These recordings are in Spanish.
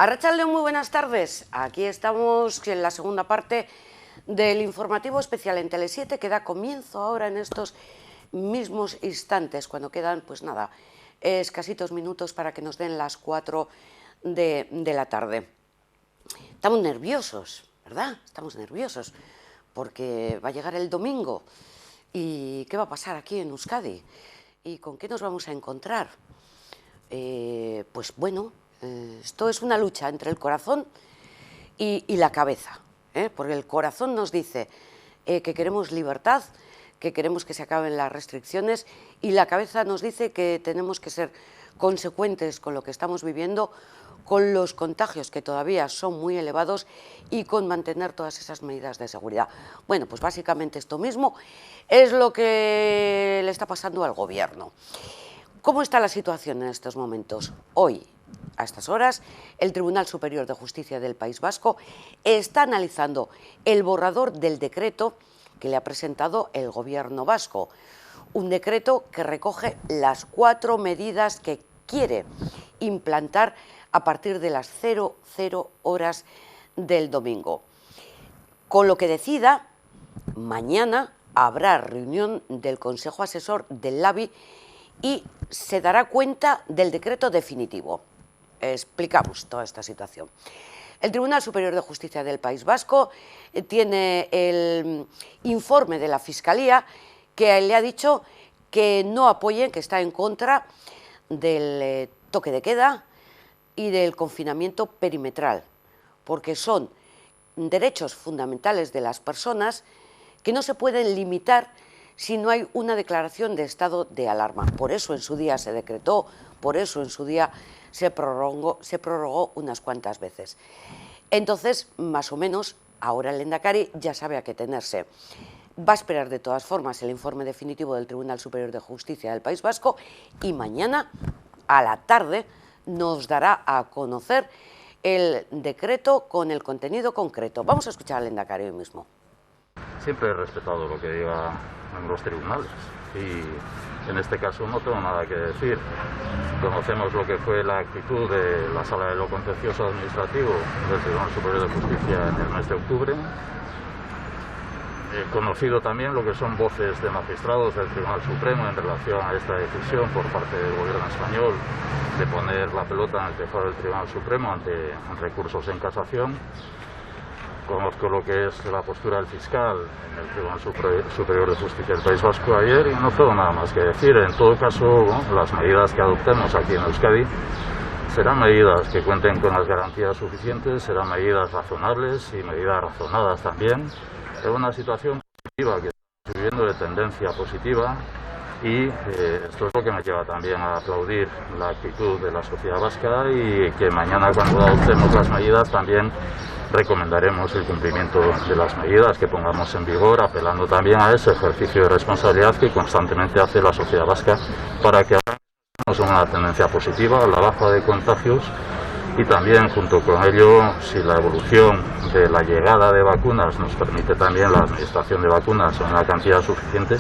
Arratsaldeon, muy buenas tardes. Aquí estamos en la segunda parte del informativo especial en Tele7 que da comienzo ahora en estos mismos instantes, cuando quedan, pues nada, escasitos minutos para que nos den las 4 de la tarde. Estamos nerviosos, ¿verdad? Estamos nerviosos porque va a llegar el domingo y ¿qué va a pasar aquí en Euskadi? ¿Y con qué nos vamos a encontrar? Pues bueno, esto es una lucha entre el corazón y la cabeza, porque el corazón nos dice que queremos libertad, que queremos que se acaben las restricciones, y la cabeza nos dice que tenemos que ser consecuentes con lo que estamos viviendo, con los contagios que todavía son muy elevados y con mantener todas esas medidas de seguridad. Bueno, pues básicamente esto mismo es lo que le está pasando al gobierno. ¿Cómo está la situación en estos momentos? Hoy, a estas horas, el Tribunal Superior de Justicia del País Vasco está analizando el borrador del decreto que le ha presentado el gobierno vasco. Un decreto que recoge las 4 medidas que quiere implantar a partir de las 00 horas del domingo. Con lo que decida, mañana habrá reunión del Consejo Asesor del LABI y se dará cuenta del decreto definitivo. Explicamos toda esta situación. El Tribunal Superior de Justicia del País Vasco tiene el informe de la Fiscalía que le ha dicho que no apoyen, que está en contra del toque de queda y del confinamiento perimetral, porque son derechos fundamentales de las personas que no se pueden limitar si no hay una declaración de estado de alarma. Por eso en su día se decretó, por eso en su día se prorrogó unas cuantas veces. Entonces, más o menos, ahora el Lehendakari ya sabe a qué tenerse. Va a esperar de todas formas el informe definitivo del Tribunal Superior de Justicia del País Vasco y mañana a la tarde nos dará a conocer el decreto con el contenido concreto. Vamos a escuchar al Lehendakari hoy mismo. Siempre he respetado lo que digan los tribunales y en este caso no tengo nada que decir. Conocemos lo que fue la actitud de la Sala de lo Contencioso Administrativo del Tribunal Superior de Justicia en el mes de octubre. He conocido también lo que son voces de magistrados del Tribunal Supremo en relación a esta decisión por parte del Gobierno español de poner la pelota en el tejado del Tribunal Supremo ante recursos en casación. Conozco lo que es la postura del fiscal en el Tribunal Superior de Justicia del País Vasco ayer y no tengo nada más que decir. En todo caso, las medidas que adoptemos aquí en Euskadi serán medidas que cuenten con las garantías suficientes, serán medidas razonables y medidas razonadas también. Es una situación positiva que estamos viviendo, de tendencia positiva, y esto es lo que me lleva también a aplaudir la actitud de la sociedad vasca y que mañana, cuando adoptemos las medidas, también recomendaremos el cumplimiento de las medidas que pongamos en vigor, apelando también a ese ejercicio de responsabilidad que constantemente hace la sociedad vasca para que hagamos una tendencia positiva a la baja de contagios y también, junto con ello, si la evolución de la llegada de vacunas nos permite también la administración de vacunas en una cantidad suficiente,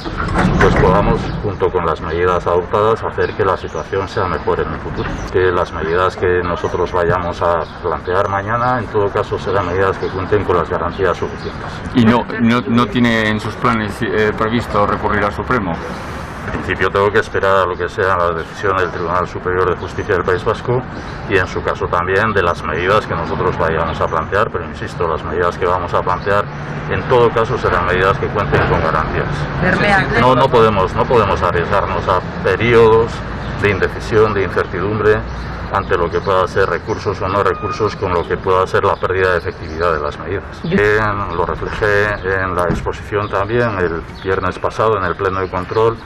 pues podamos, junto con las medidas adoptadas, hacer que la situación sea mejor en el futuro. Que las medidas que nosotros vayamos a plantear mañana, en todo caso, serán medidas que cuenten con las garantías suficientes. ¿Y no tiene en sus planes previsto recurrir al Supremo? En principio tengo que esperar a lo que sea la decisión del Tribunal Superior de Justicia del País Vasco y en su caso también de las medidas que nosotros vayamos a plantear, pero insisto, las medidas que vamos a plantear en todo caso serán medidas que cuenten con garantías. No podemos arriesgarnos a periodos de indecisión, de incertidumbre ante lo que pueda ser recursos o no recursos, con lo que pueda ser la pérdida de efectividad de las medidas. Lo reflejé en la exposición también el viernes pasado en el Pleno de Control,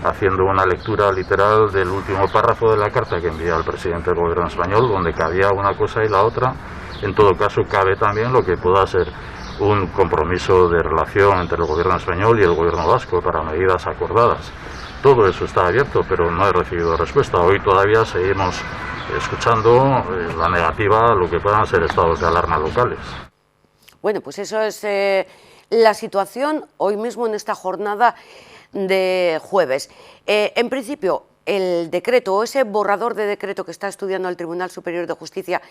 haciendo una lectura literal del último párrafo de la carta que envía el presidente del Gobierno español, donde cabía una cosa y la otra. En todo caso, cabe también lo que pueda ser un compromiso de relación entre el Gobierno español y el Gobierno vasco para medidas acordadas. Todo eso está abierto, pero no he recibido respuesta. Hoy todavía seguimos escuchando la negativa a lo que puedan ser estados de alarma locales. Bueno, pues eso es la situación hoy mismo en esta jornada de jueves. En principio, el decreto o ese borrador de decreto que está estudiando el Tribunal Superior de Justicia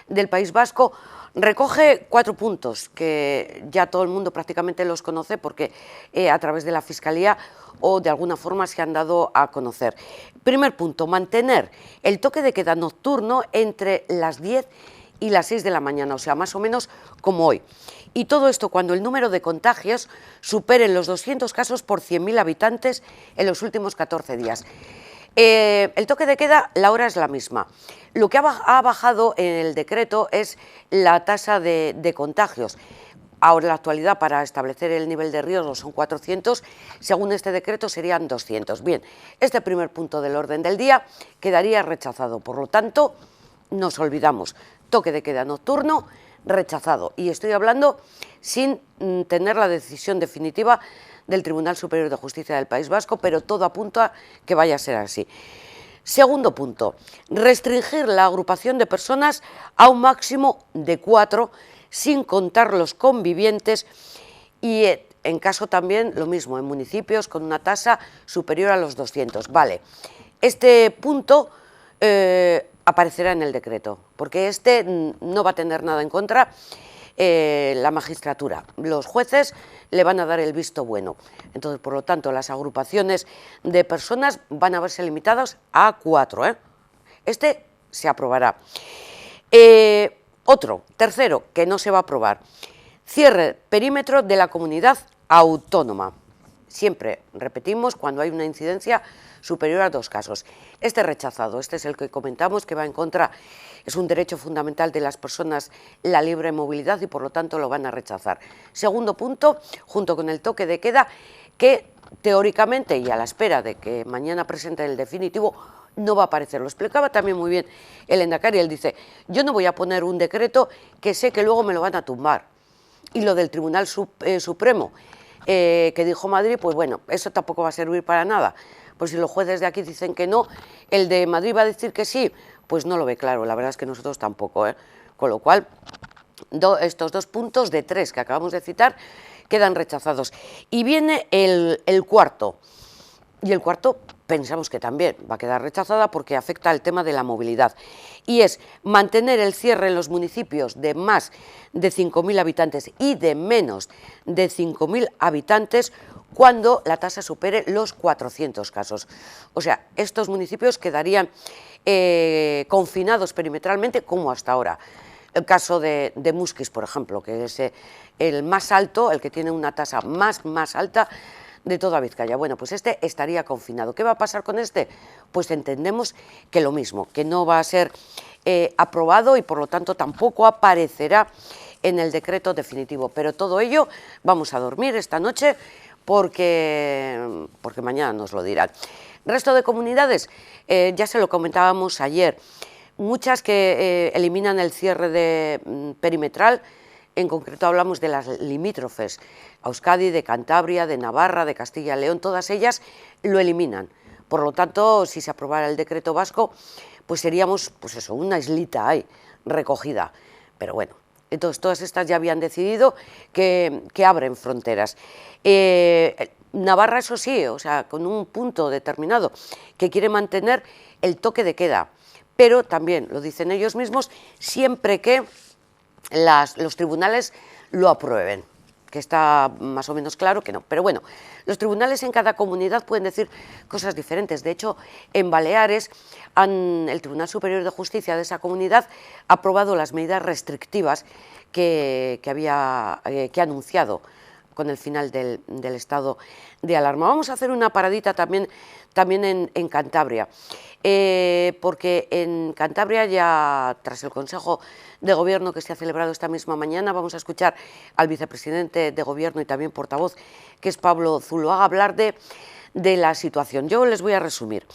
del País Vasco recoge 4 puntos que ya todo el mundo prácticamente los conoce porque a través de la Fiscalía o de alguna forma se han dado a conocer. Primer punto, mantener el toque de queda nocturno entre las 10 y las 6 de la mañana, o sea, más o menos como hoy. Y todo esto cuando el número de contagios supere los 200 casos por 100.000 habitantes en los últimos 14 días. El toque de queda, la hora es la misma. Lo que ha bajado en el decreto es la tasa de contagios. Ahora, en la actualidad, para establecer el nivel de riesgo son 400, según este decreto serían 200. Bien, este primer punto del orden del día quedaría rechazado, por lo tanto, nos olvidamos. Toque de queda nocturno, rechazado. Y estoy hablando sin tener la decisión definitiva del Tribunal Superior de Justicia del País Vasco, pero todo apunta a que vaya a ser así. Segundo punto, restringir la agrupación de personas a un máximo de 4, sin contar los convivientes y en caso también lo mismo, en municipios con una tasa superior a los 200. Vale, este punto aparecerá en el decreto, porque este no va a tener nada en contra la magistratura. Los jueces le van a dar el visto bueno. Entonces, por lo tanto, las agrupaciones de personas van a verse limitadas a 4. Este se aprobará. Tercero, que no se va a aprobar. Cierre perímetro de la comunidad autónoma. Siempre, repetimos, cuando hay una incidencia superior a 2 casos. Este rechazado, este es el que comentamos, que va en contra, es un derecho fundamental de las personas la libre movilidad y por lo tanto lo van a rechazar. Segundo punto, junto con el toque de queda, que teóricamente y a la espera de que mañana presenten el definitivo, no va a aparecer. Lo explicaba también muy bien el Endacari, él dice, yo no voy a poner un decreto que sé que luego me lo van a tumbar. Y lo del Tribunal Supremo, que dijo Madrid, pues bueno, eso tampoco va a servir para nada. Pues si los jueces de aquí dicen que no, el de Madrid va a decir que sí, pues no lo ve claro, la verdad es que nosotros tampoco, Con lo cual, estos 2 puntos de 3 que acabamos de citar quedan rechazados. Y viene el cuarto, y el cuarto pensamos que también va a quedar rechazada porque afecta al tema de la movilidad, y es mantener el cierre en los municipios de más de 5.000 habitantes y de menos de 5.000 habitantes cuando la tasa supere los 400 casos. O sea, estos municipios quedarían confinados perimetralmente como hasta ahora. El caso de Musquis, por ejemplo, que es el más alto, el que tiene una tasa más alta de toda Vizcaya. Bueno, pues este estaría confinado. ¿Qué va a pasar con este? Pues entendemos que lo mismo, que no va a ser aprobado y por lo tanto tampoco aparecerá en el decreto definitivo. Pero todo ello vamos a dormir esta noche porque mañana nos lo dirán. Resto de comunidades, ya se lo comentábamos ayer, muchas que eliminan el cierre perimetral. En concreto hablamos de las limítrofes, Euskadi, de Cantabria, de Navarra, de Castilla y León, todas ellas lo eliminan. Por lo tanto, si se aprobara el decreto vasco, pues seríamos, pues eso, una islita ahí recogida. Pero bueno, entonces todas estas ya habían decidido que abren fronteras. Navarra, eso sí, o sea, con un punto determinado, que quiere mantener el toque de queda, pero también, lo dicen ellos mismos, siempre que los tribunales lo aprueben, que está más o menos claro que no. Pero bueno, los tribunales en cada comunidad pueden decir cosas diferentes. De hecho, en Baleares, el Tribunal Superior de Justicia de esa comunidad ha aprobado las medidas restrictivas que ha anunciado con el final del estado de alarma. Vamos a hacer una paradita también en Cantabria, porque en Cantabria, ya tras el Consejo de Gobierno que se ha celebrado esta misma mañana, vamos a escuchar al vicepresidente de Gobierno y también portavoz, que es Pablo Zuloaga, hablar de la situación. Yo les voy a resumir.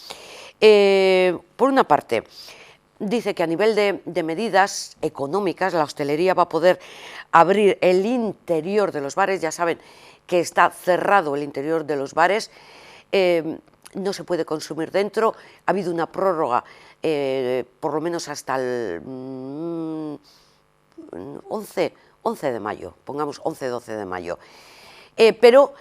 Por una parte, dice que a nivel de medidas económicas, la hostelería va a poder abrir el interior de los bares. Ya saben que está cerrado el interior de los bares, no se puede consumir dentro. Ha habido una prórroga, por lo menos hasta el 11 de mayo, pongamos 11-12 de mayo. Pero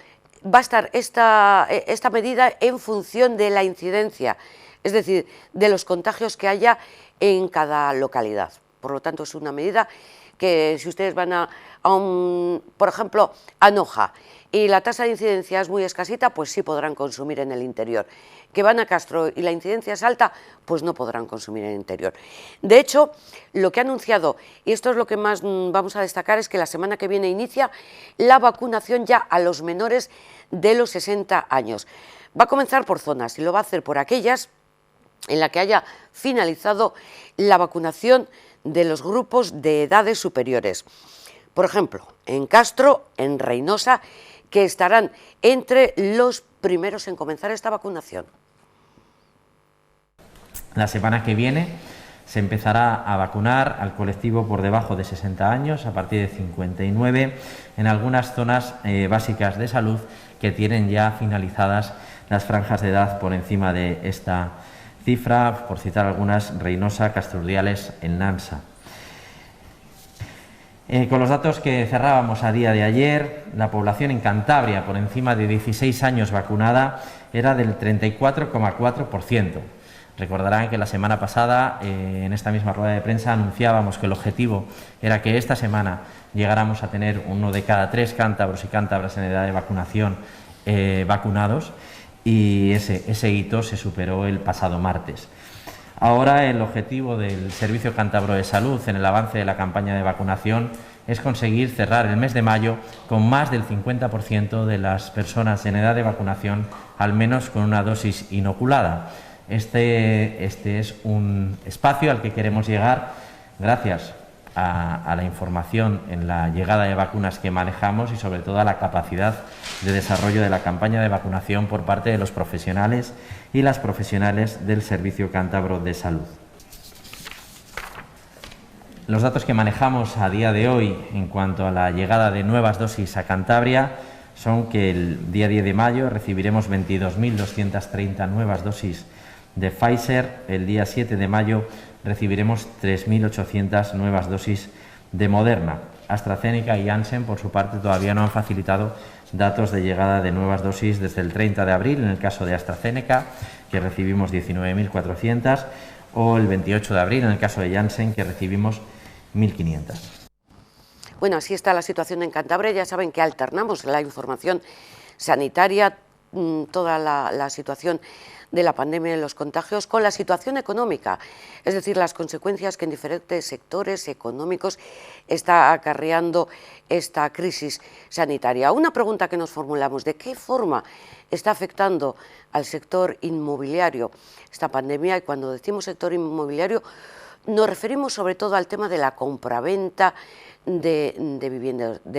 va a estar esta medida en función de la incidencia es decir, de los contagios que haya en cada localidad. Por lo tanto, es una medida que si ustedes van por ejemplo, a Noja y la tasa de incidencia es muy escasita, pues sí podrán consumir en el interior. Que van a Castro y la incidencia es alta, pues no podrán consumir en el interior. De hecho, lo que ha anunciado, y esto es lo que más vamos a destacar, es que la semana que viene inicia la vacunación ya a los menores de los 60 años. Va a comenzar por zonas y lo va a hacer por aquellas en las que haya finalizado la vacunación de los grupos de edades superiores. Por ejemplo, en Castro, en Reinosa, que estarán entre los primeros en comenzar esta vacunación. La semana que viene se empezará a vacunar al colectivo por debajo de 60 años, a partir de 59, en algunas zonas básicas de salud que tienen ya finalizadas las franjas de edad por encima de esta cifra, por citar algunas: Reinosa, Castrurdiales, en Nansa. Con los datos que cerrábamos a día de ayer, la población en Cantabria por encima de 16 años vacunada era del 34,4%. Recordarán que la semana pasada, en esta misma rueda de prensa, anunciábamos que el objetivo era que esta semana llegáramos a tener 1 de cada 3 cántabros y cántabras en edad de vacunación vacunados, y ese hito se superó el pasado martes. Ahora el objetivo del Servicio Cántabro de Salud en el avance de la campaña de vacunación es conseguir cerrar el mes de mayo con más del 50% de las personas en edad de vacunación, al menos con una dosis inoculada. Este es un espacio al que queremos llegar gracias a la información en la llegada de vacunas que manejamos y sobre todo a la capacidad de desarrollo de la campaña de vacunación por parte de los profesionales y las profesionales del Servicio Cántabro de Salud. Los datos que manejamos a día de hoy en cuanto a la llegada de nuevas dosis a Cantabria son que el día 10 de mayo recibiremos 22.230 nuevas dosis de Pfizer, el día 7 de mayo recibiremos 3.800 nuevas dosis de Moderna. AstraZeneca y Janssen, por su parte, todavía no han facilitado datos de llegada de nuevas dosis desde el 30 de abril, en el caso de AstraZeneca, que recibimos 19.400, o el 28 de abril, en el caso de Janssen, que recibimos 1.500. Bueno, así está la situación en Cantabria. Ya saben que alternamos la información sanitaria, toda la situación de la pandemia y los contagios, con la situación económica, es decir, las consecuencias que en diferentes sectores económicos está acarreando esta crisis sanitaria. Una pregunta que nos formulamos: ¿de qué forma está afectando al sector inmobiliario esta pandemia? Y cuando decimos sector inmobiliario nos referimos sobre todo al tema de la compraventa de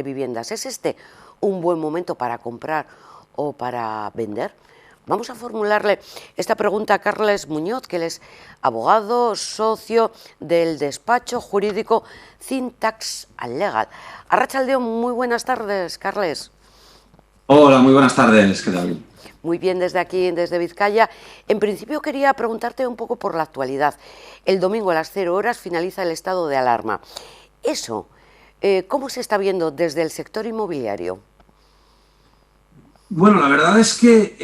viviendas. ¿Es este un buen momento para comprar o para vender? Vamos a formularle esta pregunta a Carles Muñoz, que él es abogado, socio del despacho jurídico Syntax Legal. Arratsaldeon, muy buenas tardes, Carles. Hola, muy buenas tardes, ¿qué tal? Muy bien, desde aquí, desde Vizcaya. En principio quería preguntarte un poco por la actualidad. El domingo a las 0 horas finaliza el estado de alarma. Eso, ¿cómo se está viendo desde el sector inmobiliario? Bueno, la verdad es que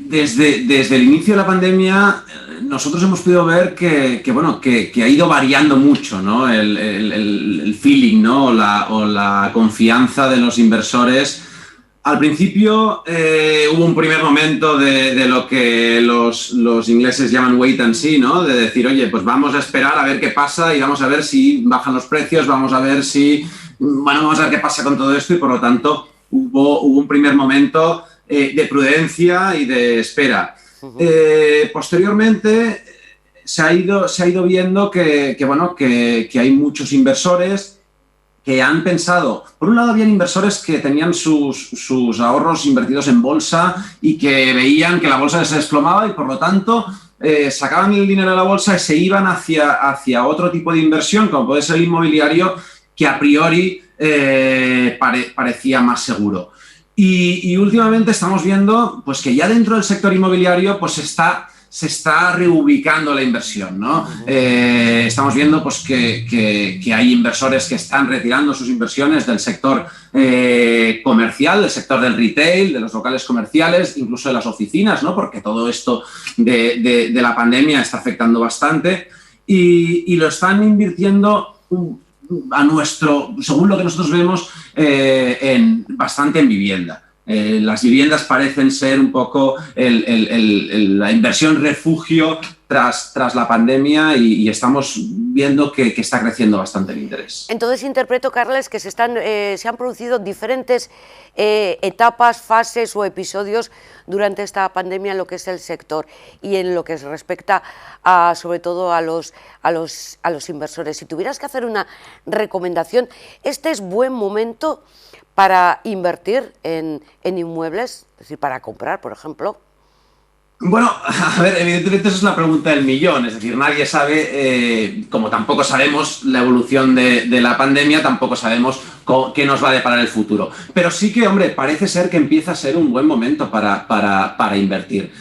desde el inicio de la pandemia nosotros hemos podido ver que ha ido variando mucho, ¿no? el feeling, ¿no? o la confianza de los inversores. Al principio hubo un primer momento de lo que los ingleses llaman wait and see, ¿no? De decir, oye, pues vamos a esperar a ver qué pasa y vamos a ver si bajan los precios, vamos a ver qué pasa con todo esto, y por lo tanto hubo un primer momento de prudencia y de espera. Posteriormente se ha ido viendo que hay muchos inversores que han pensado. Por un lado, habían inversores que tenían sus ahorros invertidos en bolsa y que veían que la bolsa se desplomaba y, por lo tanto, sacaban el dinero de la bolsa y se iban hacia otro tipo de inversión, como puede ser el inmobiliario, que a priori parecía más seguro. Y últimamente estamos viendo pues que ya dentro del sector inmobiliario pues está se está reubicando la inversión, ¿no? Estamos viendo pues, que hay inversores que están retirando sus inversiones del sector comercial, del sector del retail, de los locales comerciales, incluso de las oficinas, ¿no? Porque todo esto de la pandemia está afectando bastante y lo están invirtiendo según lo que nosotros vemos, bastante en vivienda. Las viviendas parecen ser un poco la inversión refugio tras la pandemia y estamos viendo que está creciendo bastante el interés. Entonces interpreto, Carles, que se han producido diferentes etapas, fases o episodios durante esta pandemia en lo que es el sector y en lo que respecta sobre todo a los inversores. Si tuvieras que hacer una recomendación, ¿este es buen momento para invertir en inmuebles, es decir, para comprar, por ejemplo? Bueno, a ver, evidentemente esa es la pregunta del millón, es decir, nadie sabe, como tampoco sabemos la evolución de la pandemia, tampoco sabemos qué nos va a deparar el futuro. Pero sí que, hombre, parece ser que empieza a ser un buen momento para invertir.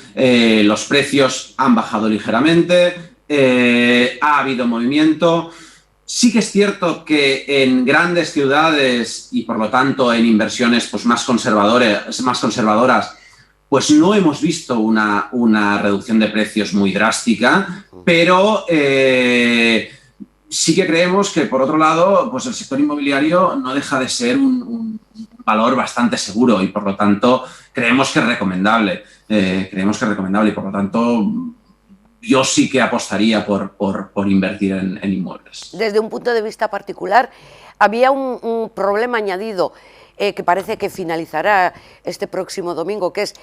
Los precios han bajado ligeramente, ha habido movimiento. Sí que es cierto que en grandes ciudades y, por lo tanto, en inversiones pues, más conservadoras, pues no hemos visto una reducción de precios muy drástica, pero sí que creemos que, por otro lado, pues el sector inmobiliario no deja de ser un valor bastante seguro y, por lo tanto, creemos que es recomendable. Y, por lo tanto, yo sí que apostaría por invertir en inmuebles. Desde un punto de vista particular, había un problema añadido que parece que finalizará este próximo domingo, que es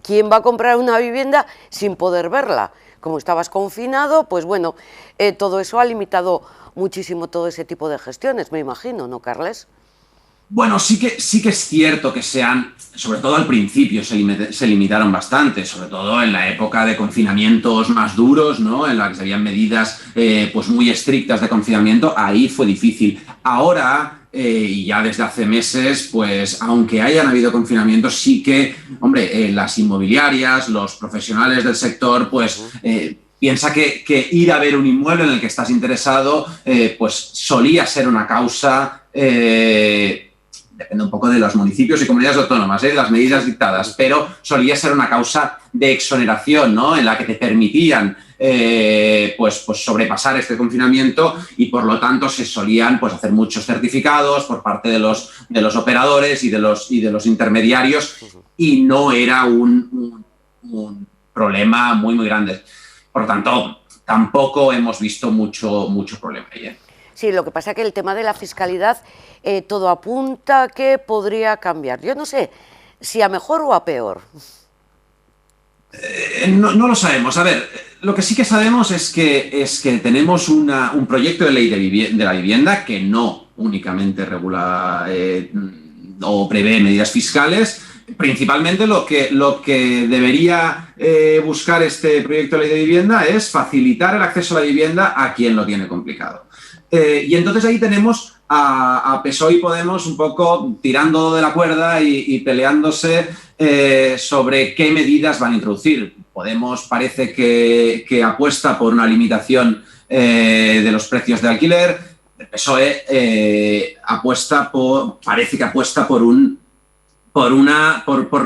quién va a comprar una vivienda sin poder verla. Como estabas confinado, pues bueno, todo eso ha limitado muchísimo todo ese tipo de gestiones, me imagino, ¿no, Carles? Bueno, sí que es cierto que sobre todo al principio se limitaron bastante, sobre todo en la época de confinamientos más duros, ¿no? En la que se habían medidas pues muy estrictas de confinamiento, ahí fue difícil. Ahora, y ya desde hace meses, pues aunque hayan habido confinamientos, sí que, hombre, las inmobiliarias, los profesionales del sector, pues piensa que ir a ver un inmueble en el que estás interesado, pues solía ser una causa, depende un poco de los municipios y comunidades autónomas, de las medidas dictadas, pero solía ser una causa de exoneración, ¿no? En la que te permitían pues sobrepasar este confinamiento y, por lo tanto, se solían pues hacer muchos certificados por parte de los operadores y de los intermediarios y no era un problema muy, muy grande. Por lo tanto, tampoco hemos visto mucho problema ahí. Sí, lo que pasa es que el tema de la fiscalidad, todo apunta que podría cambiar. Yo no sé si a mejor o a peor. No lo sabemos. A ver, lo que sí que sabemos es que tenemos un proyecto de ley de la vivienda que no únicamente regula o prevé medidas fiscales. Principalmente lo que debería buscar este proyecto de ley de vivienda es facilitar el acceso a la vivienda a quien lo tiene complicado. Y entonces ahí tenemos a PSOE y Podemos un poco tirando de la cuerda y peleándose sobre qué medidas van a introducir. Podemos parece que apuesta por una limitación de los precios de alquiler. El PSOE parece que apuesta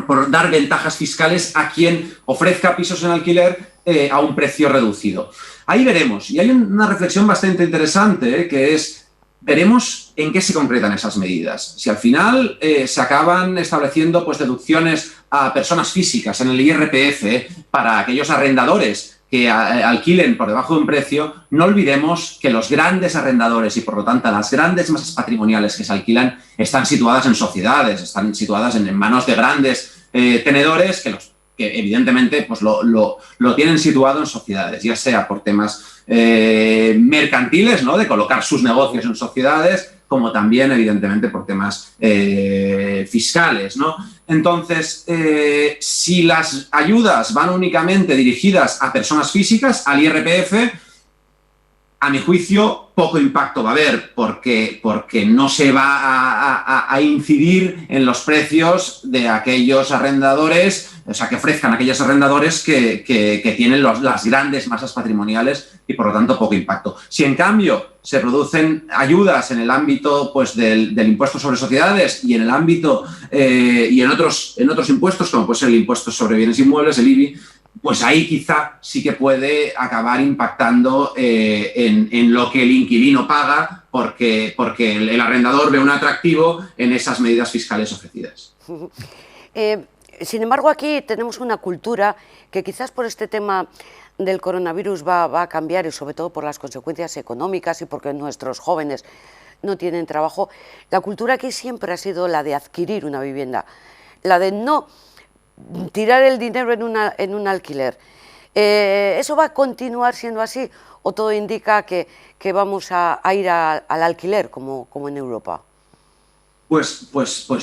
por dar ventajas fiscales a quien ofrezca pisos en alquiler a un precio reducido. Ahí veremos. Y hay una reflexión bastante interesante, que es, veremos en qué se concretan esas medidas. Si al final se acaban estableciendo pues, deducciones a personas físicas en el IRPF para aquellos arrendadores que alquilen por debajo de un precio, no olvidemos que los grandes arrendadores y, por lo tanto, las grandes masas patrimoniales que se alquilan están situadas en sociedades, están situadas en manos de grandes tenedores que evidentemente pues, lo tienen situado en sociedades, ya sea por temas mercantiles, ¿no? De colocar sus negocios en sociedades, como también, evidentemente, por temas fiscales, ¿no? Entonces, si las ayudas van únicamente dirigidas a personas físicas, al IRPF, a mi juicio, poco impacto va a haber porque no se va a incidir en los precios de aquellos arrendadores, o sea, que ofrezcan aquellos arrendadores que tienen las grandes masas patrimoniales y, por lo tanto, poco impacto. Si, en cambio, se producen ayudas en el ámbito pues, del impuesto sobre sociedades y en el ámbito y en otros impuestos, como puede ser el impuesto sobre bienes inmuebles, el IBI, pues ahí quizá sí que puede acabar impactando en lo que el inquilino paga porque el arrendador ve un atractivo en esas medidas fiscales ofrecidas. Sin embargo, aquí tenemos una cultura que quizás por este tema del coronavirus va a cambiar, y sobre todo por las consecuencias económicas y porque nuestros jóvenes no tienen trabajo. La cultura aquí siempre ha sido la de adquirir una vivienda, la de no tirar el dinero en un alquiler. ¿Eso va a continuar siendo así o todo indica que vamos a ir al alquiler como en Europa? Pues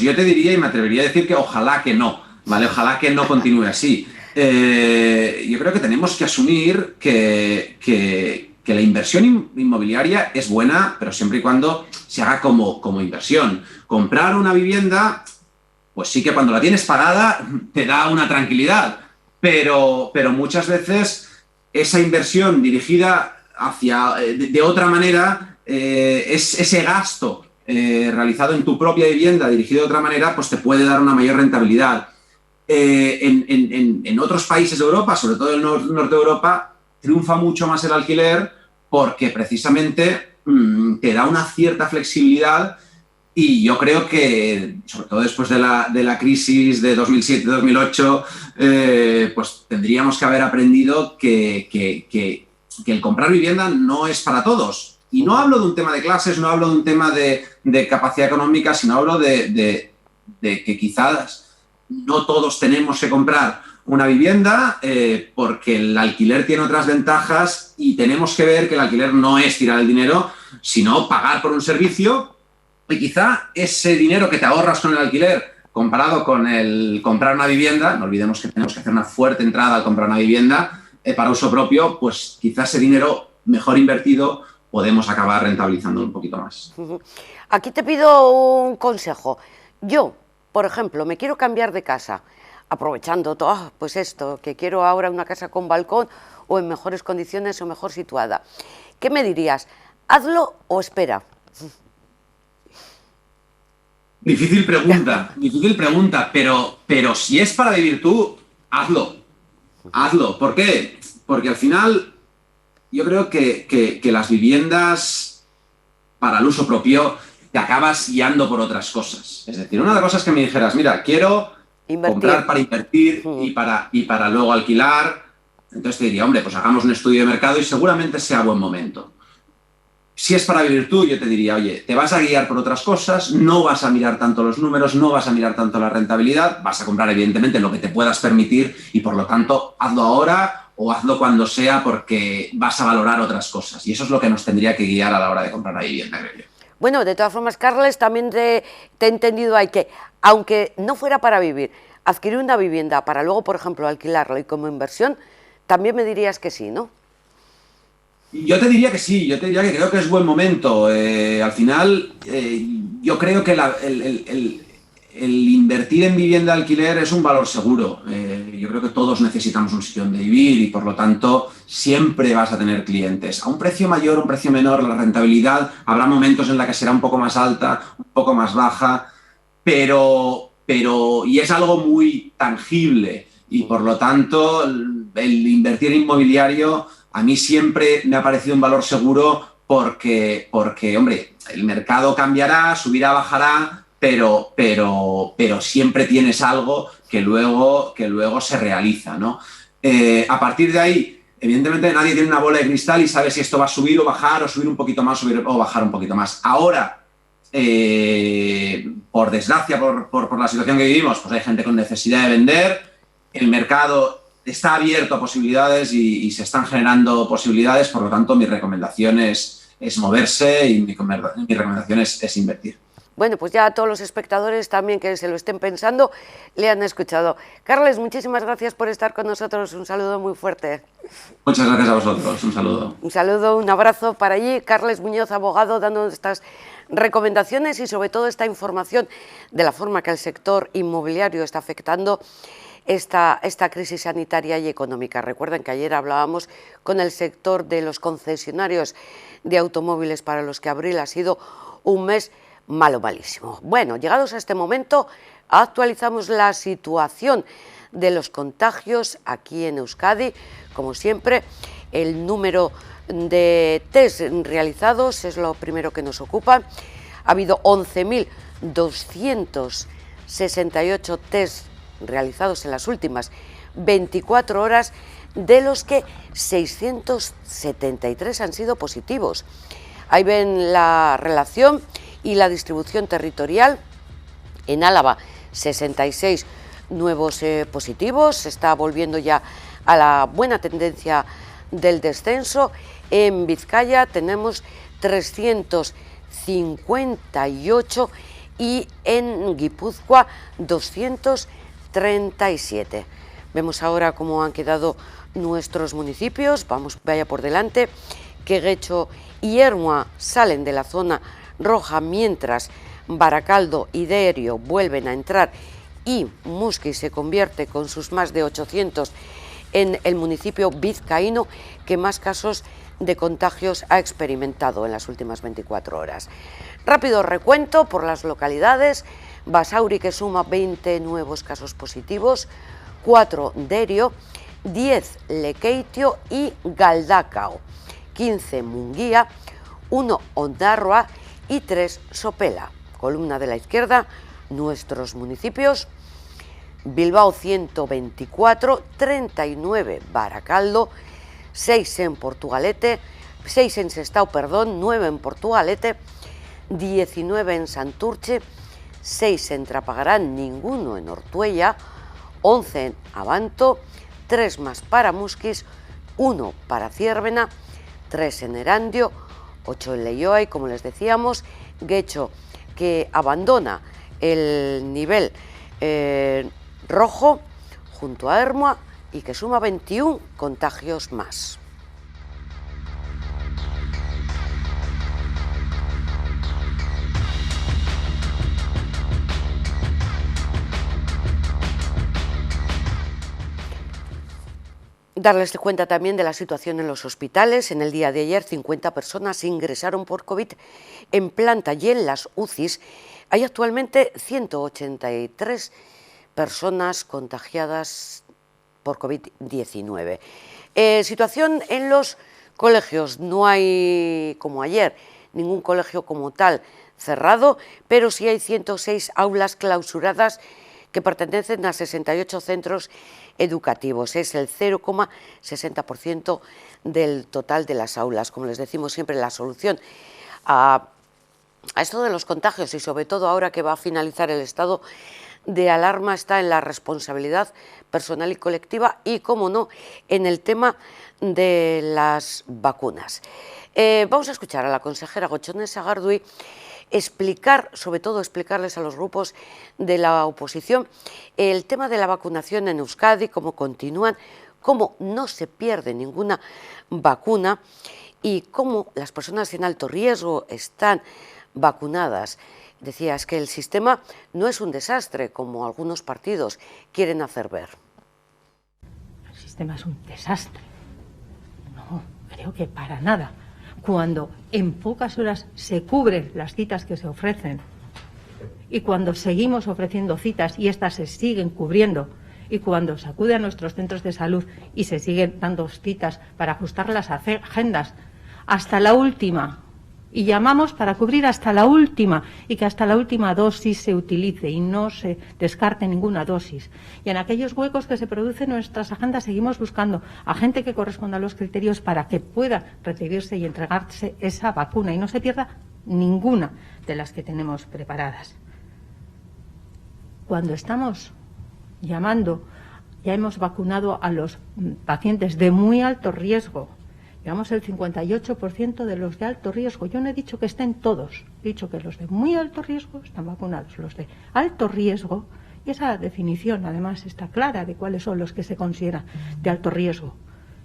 yo te diría y me atrevería a decir que ojalá que no, ¿vale? Ojalá que no continúe así. Yo creo que tenemos que asumir que la inversión inmobiliaria es buena, pero siempre y cuando se haga como inversión. Comprar una vivienda, pues sí que cuando la tienes pagada te da una tranquilidad, pero muchas veces esa inversión dirigida de otra manera, ese gasto realizado en tu propia vivienda, dirigido de otra manera, pues te puede dar una mayor rentabilidad. En otros países de Europa, sobre todo el norte de Europa, triunfa mucho más el alquiler porque precisamente te da una cierta flexibilidad. Y yo creo que, sobre todo después de la crisis de 2007-2008, pues tendríamos que haber aprendido que el comprar vivienda no es para todos. Y no hablo de un tema de clases, no hablo de un tema de capacidad económica, sino hablo de que quizás no todos tenemos que comprar una vivienda porque el alquiler tiene otras ventajas y tenemos que ver que el alquiler no es tirar el dinero, sino pagar por un servicio. Y quizá ese dinero que te ahorras con el alquiler comparado con el comprar una vivienda, no olvidemos que tenemos que hacer una fuerte entrada al comprar una vivienda para uso propio, pues quizá ese dinero mejor invertido podemos acabar rentabilizándolo un poquito más. Aquí te pido un consejo. Yo, por ejemplo, me quiero cambiar de casa, aprovechando todo, pues esto, que quiero ahora una casa con balcón o en mejores condiciones o mejor situada. ¿Qué me dirías? ¿Hazlo o espera? Difícil pregunta, pero si es para vivir tú, hazlo. ¿Por qué? Porque al final yo creo que las viviendas para el uso propio te acabas guiando por otras cosas. Es decir, una de las cosas que me dijeras, mira, quiero comprar para invertir y para luego alquilar, entonces te diría, hombre, pues hagamos un estudio de mercado y seguramente sea buen momento. Si es para vivir tú, yo te diría, oye, te vas a guiar por otras cosas, no vas a mirar tanto los números, no vas a mirar tanto la rentabilidad, vas a comprar evidentemente lo que te puedas permitir y por lo tanto hazlo ahora o hazlo cuando sea porque vas a valorar otras cosas. Y eso es lo que nos tendría que guiar a la hora de comprar la vivienda, creo yo. Bueno, de todas formas, Carles, también te he entendido ahí que, aunque no fuera para vivir, adquirir una vivienda para luego, por ejemplo, alquilarlo y como inversión, también me dirías que sí, ¿no? Yo te diría que sí, yo te diría que creo que es buen momento. Al final, yo creo que el invertir en vivienda de alquiler es un valor seguro. Yo creo que todos necesitamos un sitio donde vivir y, por lo tanto, siempre vas a tener clientes. A un precio mayor, un precio menor, la rentabilidad, habrá momentos en la que será un poco más alta, un poco más baja, y es algo muy tangible. Y, por lo tanto, el invertir en inmobiliario a mí siempre me ha parecido un valor seguro porque, hombre, el mercado cambiará, subirá, bajará, pero siempre tienes algo que luego se realiza, ¿no? A partir de ahí, evidentemente nadie tiene una bola de cristal y sabe si esto va a subir o bajar, o subir un poquito más o bajar un poquito más. Ahora, por desgracia, por la situación que vivimos, pues hay gente con necesidad de vender, el mercado está abierto a posibilidades y se están generando posibilidades, por lo tanto mi recomendación es moverse y mi recomendación es invertir. Bueno, pues ya a todos los espectadores también que se lo estén pensando, le han escuchado. Carles, muchísimas gracias por estar con nosotros. Un saludo muy fuerte. Muchas gracias a vosotros. Un saludo. Un saludo, un abrazo para allí. Carles Muñoz, abogado, dando estas recomendaciones y sobre todo esta información de la forma que el sector inmobiliario está afectando esta crisis sanitaria y económica. Recuerden que ayer hablábamos con el sector de los concesionarios de automóviles, para los que abril ha sido un mes malísimo. Bueno, llegados a este momento, actualizamos la situación de los contagios aquí en Euskadi. Como siempre, el número de test realizados es lo primero que nos ocupa. Ha habido 11.268 test realizados en las últimas 24 horas, de los que 673 han sido positivos. Ahí ven la relación y la distribución territorial. En Álava, 66 nuevos positivos, se está volviendo ya a la buena tendencia del descenso. En Vizcaya tenemos 358 y en Guipúzcoa 237. Vemos ahora cómo han quedado nuestros municipios. Vaya por delante, que Guecho y Ermua salen de la zona roja, mientras Baracaldo y Derio vuelven a entrar y Muskiz se convierte con sus más de 800 en el municipio vizcaíno que más casos de contagios ha experimentado en las últimas 24 horas. Rápido recuento por las localidades. Basauri, que suma 20 nuevos casos positivos, 4 Derio, 10 Lekeitio y Galdakao, 15 Munguía, 1 Ondarroa y 3 Sopela. Columna de la izquierda, nuestros municipios: Bilbao 124, 39 Baracaldo, 6 en Portugalete, 6 en Sestao, 9 en Portugalete, 19 en Santurce, 6 en Trapagarán, ninguno en Ortuella, 11 en Abanto, 3 más para Muskiz, 1 para Ziérbena, 3 en Erandio, 8 en Leioa y, como les decíamos, Guecho, que abandona el nivel rojo junto a Ermua y que suma 21 contagios más. Darles cuenta también de la situación en los hospitales. En el día de ayer, 50 personas ingresaron por COVID en planta, y en las UCIs hay actualmente 183 personas contagiadas por COVID-19. Situación en los colegios. No hay, como ayer, ningún colegio como tal cerrado, pero sí hay 106 aulas clausuradas que pertenecen a 68 centros educativos. Es el 0,60% del total de las aulas. Como les decimos siempre, la solución a esto de los contagios, y sobre todo ahora que va a finalizar el estado de alarma, está en la responsabilidad personal y colectiva y, como no, en el tema de las vacunas. Vamos a escuchar a la consejera Gotzone Sagardui sobre todo explicarles a los grupos de la oposición el tema de la vacunación en Euskadi, cómo continúan, cómo no se pierde ninguna vacuna y cómo las personas en alto riesgo están vacunadas. Decía, es que el sistema no es un desastre, como algunos partidos quieren hacer ver. El sistema es un desastre. No, creo que para nada. Cuando en pocas horas se cubren las citas que se ofrecen y cuando seguimos ofreciendo citas y estas se siguen cubriendo, y cuando se acude a nuestros centros de salud y se siguen dando citas para ajustar las agendas hasta la última, y llamamos para cubrir hasta la última y que hasta la última dosis se utilice y no se descarte ninguna dosis. Y en aquellos huecos que se producen en nuestras agendas seguimos buscando a gente que corresponda a los criterios para que pueda recibirse y entregarse esa vacuna y no se pierda ninguna de las que tenemos preparadas. Cuando estamos llamando, ya hemos vacunado a los pacientes de muy alto riesgo Llevamos el 58% de los de alto riesgo. Yo no he dicho que estén todos, he dicho que los de muy alto riesgo están vacunados. Los de alto riesgo, y esa definición además está clara de cuáles son los que se consideran de alto riesgo,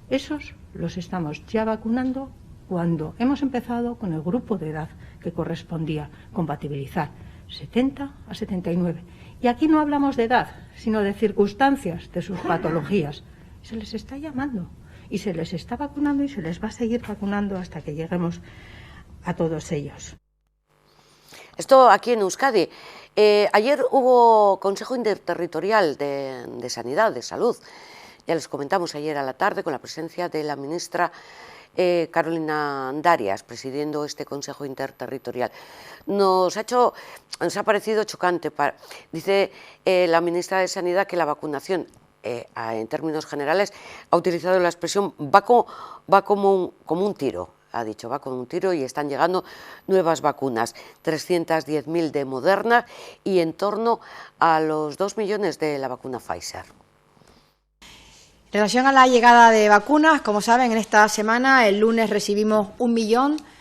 esos los estamos ya vacunando cuando hemos empezado con el grupo de edad que correspondía compatibilizar, 70 a 79. Y aquí no hablamos de edad, sino de circunstancias de sus patologías. Se les está llamando y se les está vacunando y se les va a seguir vacunando hasta que lleguemos a todos ellos. Esto aquí en Euskadi. Ayer hubo Consejo Interterritorial de Sanidad, de Salud. Ya les comentamos ayer a la tarde con la presencia de la ministra Carolina Darias, presidiendo este Consejo Interterritorial. Nos ha parecido chocante. Dice la ministra de Sanidad que la vacunación, en términos generales, ha utilizado la expresión va como un tiro. Ha dicho, va como un tiro y están llegando nuevas vacunas, 310.000 de Moderna y en torno a los 2 millones de la vacuna Pfizer. En relación a la llegada de vacunas, como saben, en esta semana, el lunes recibimos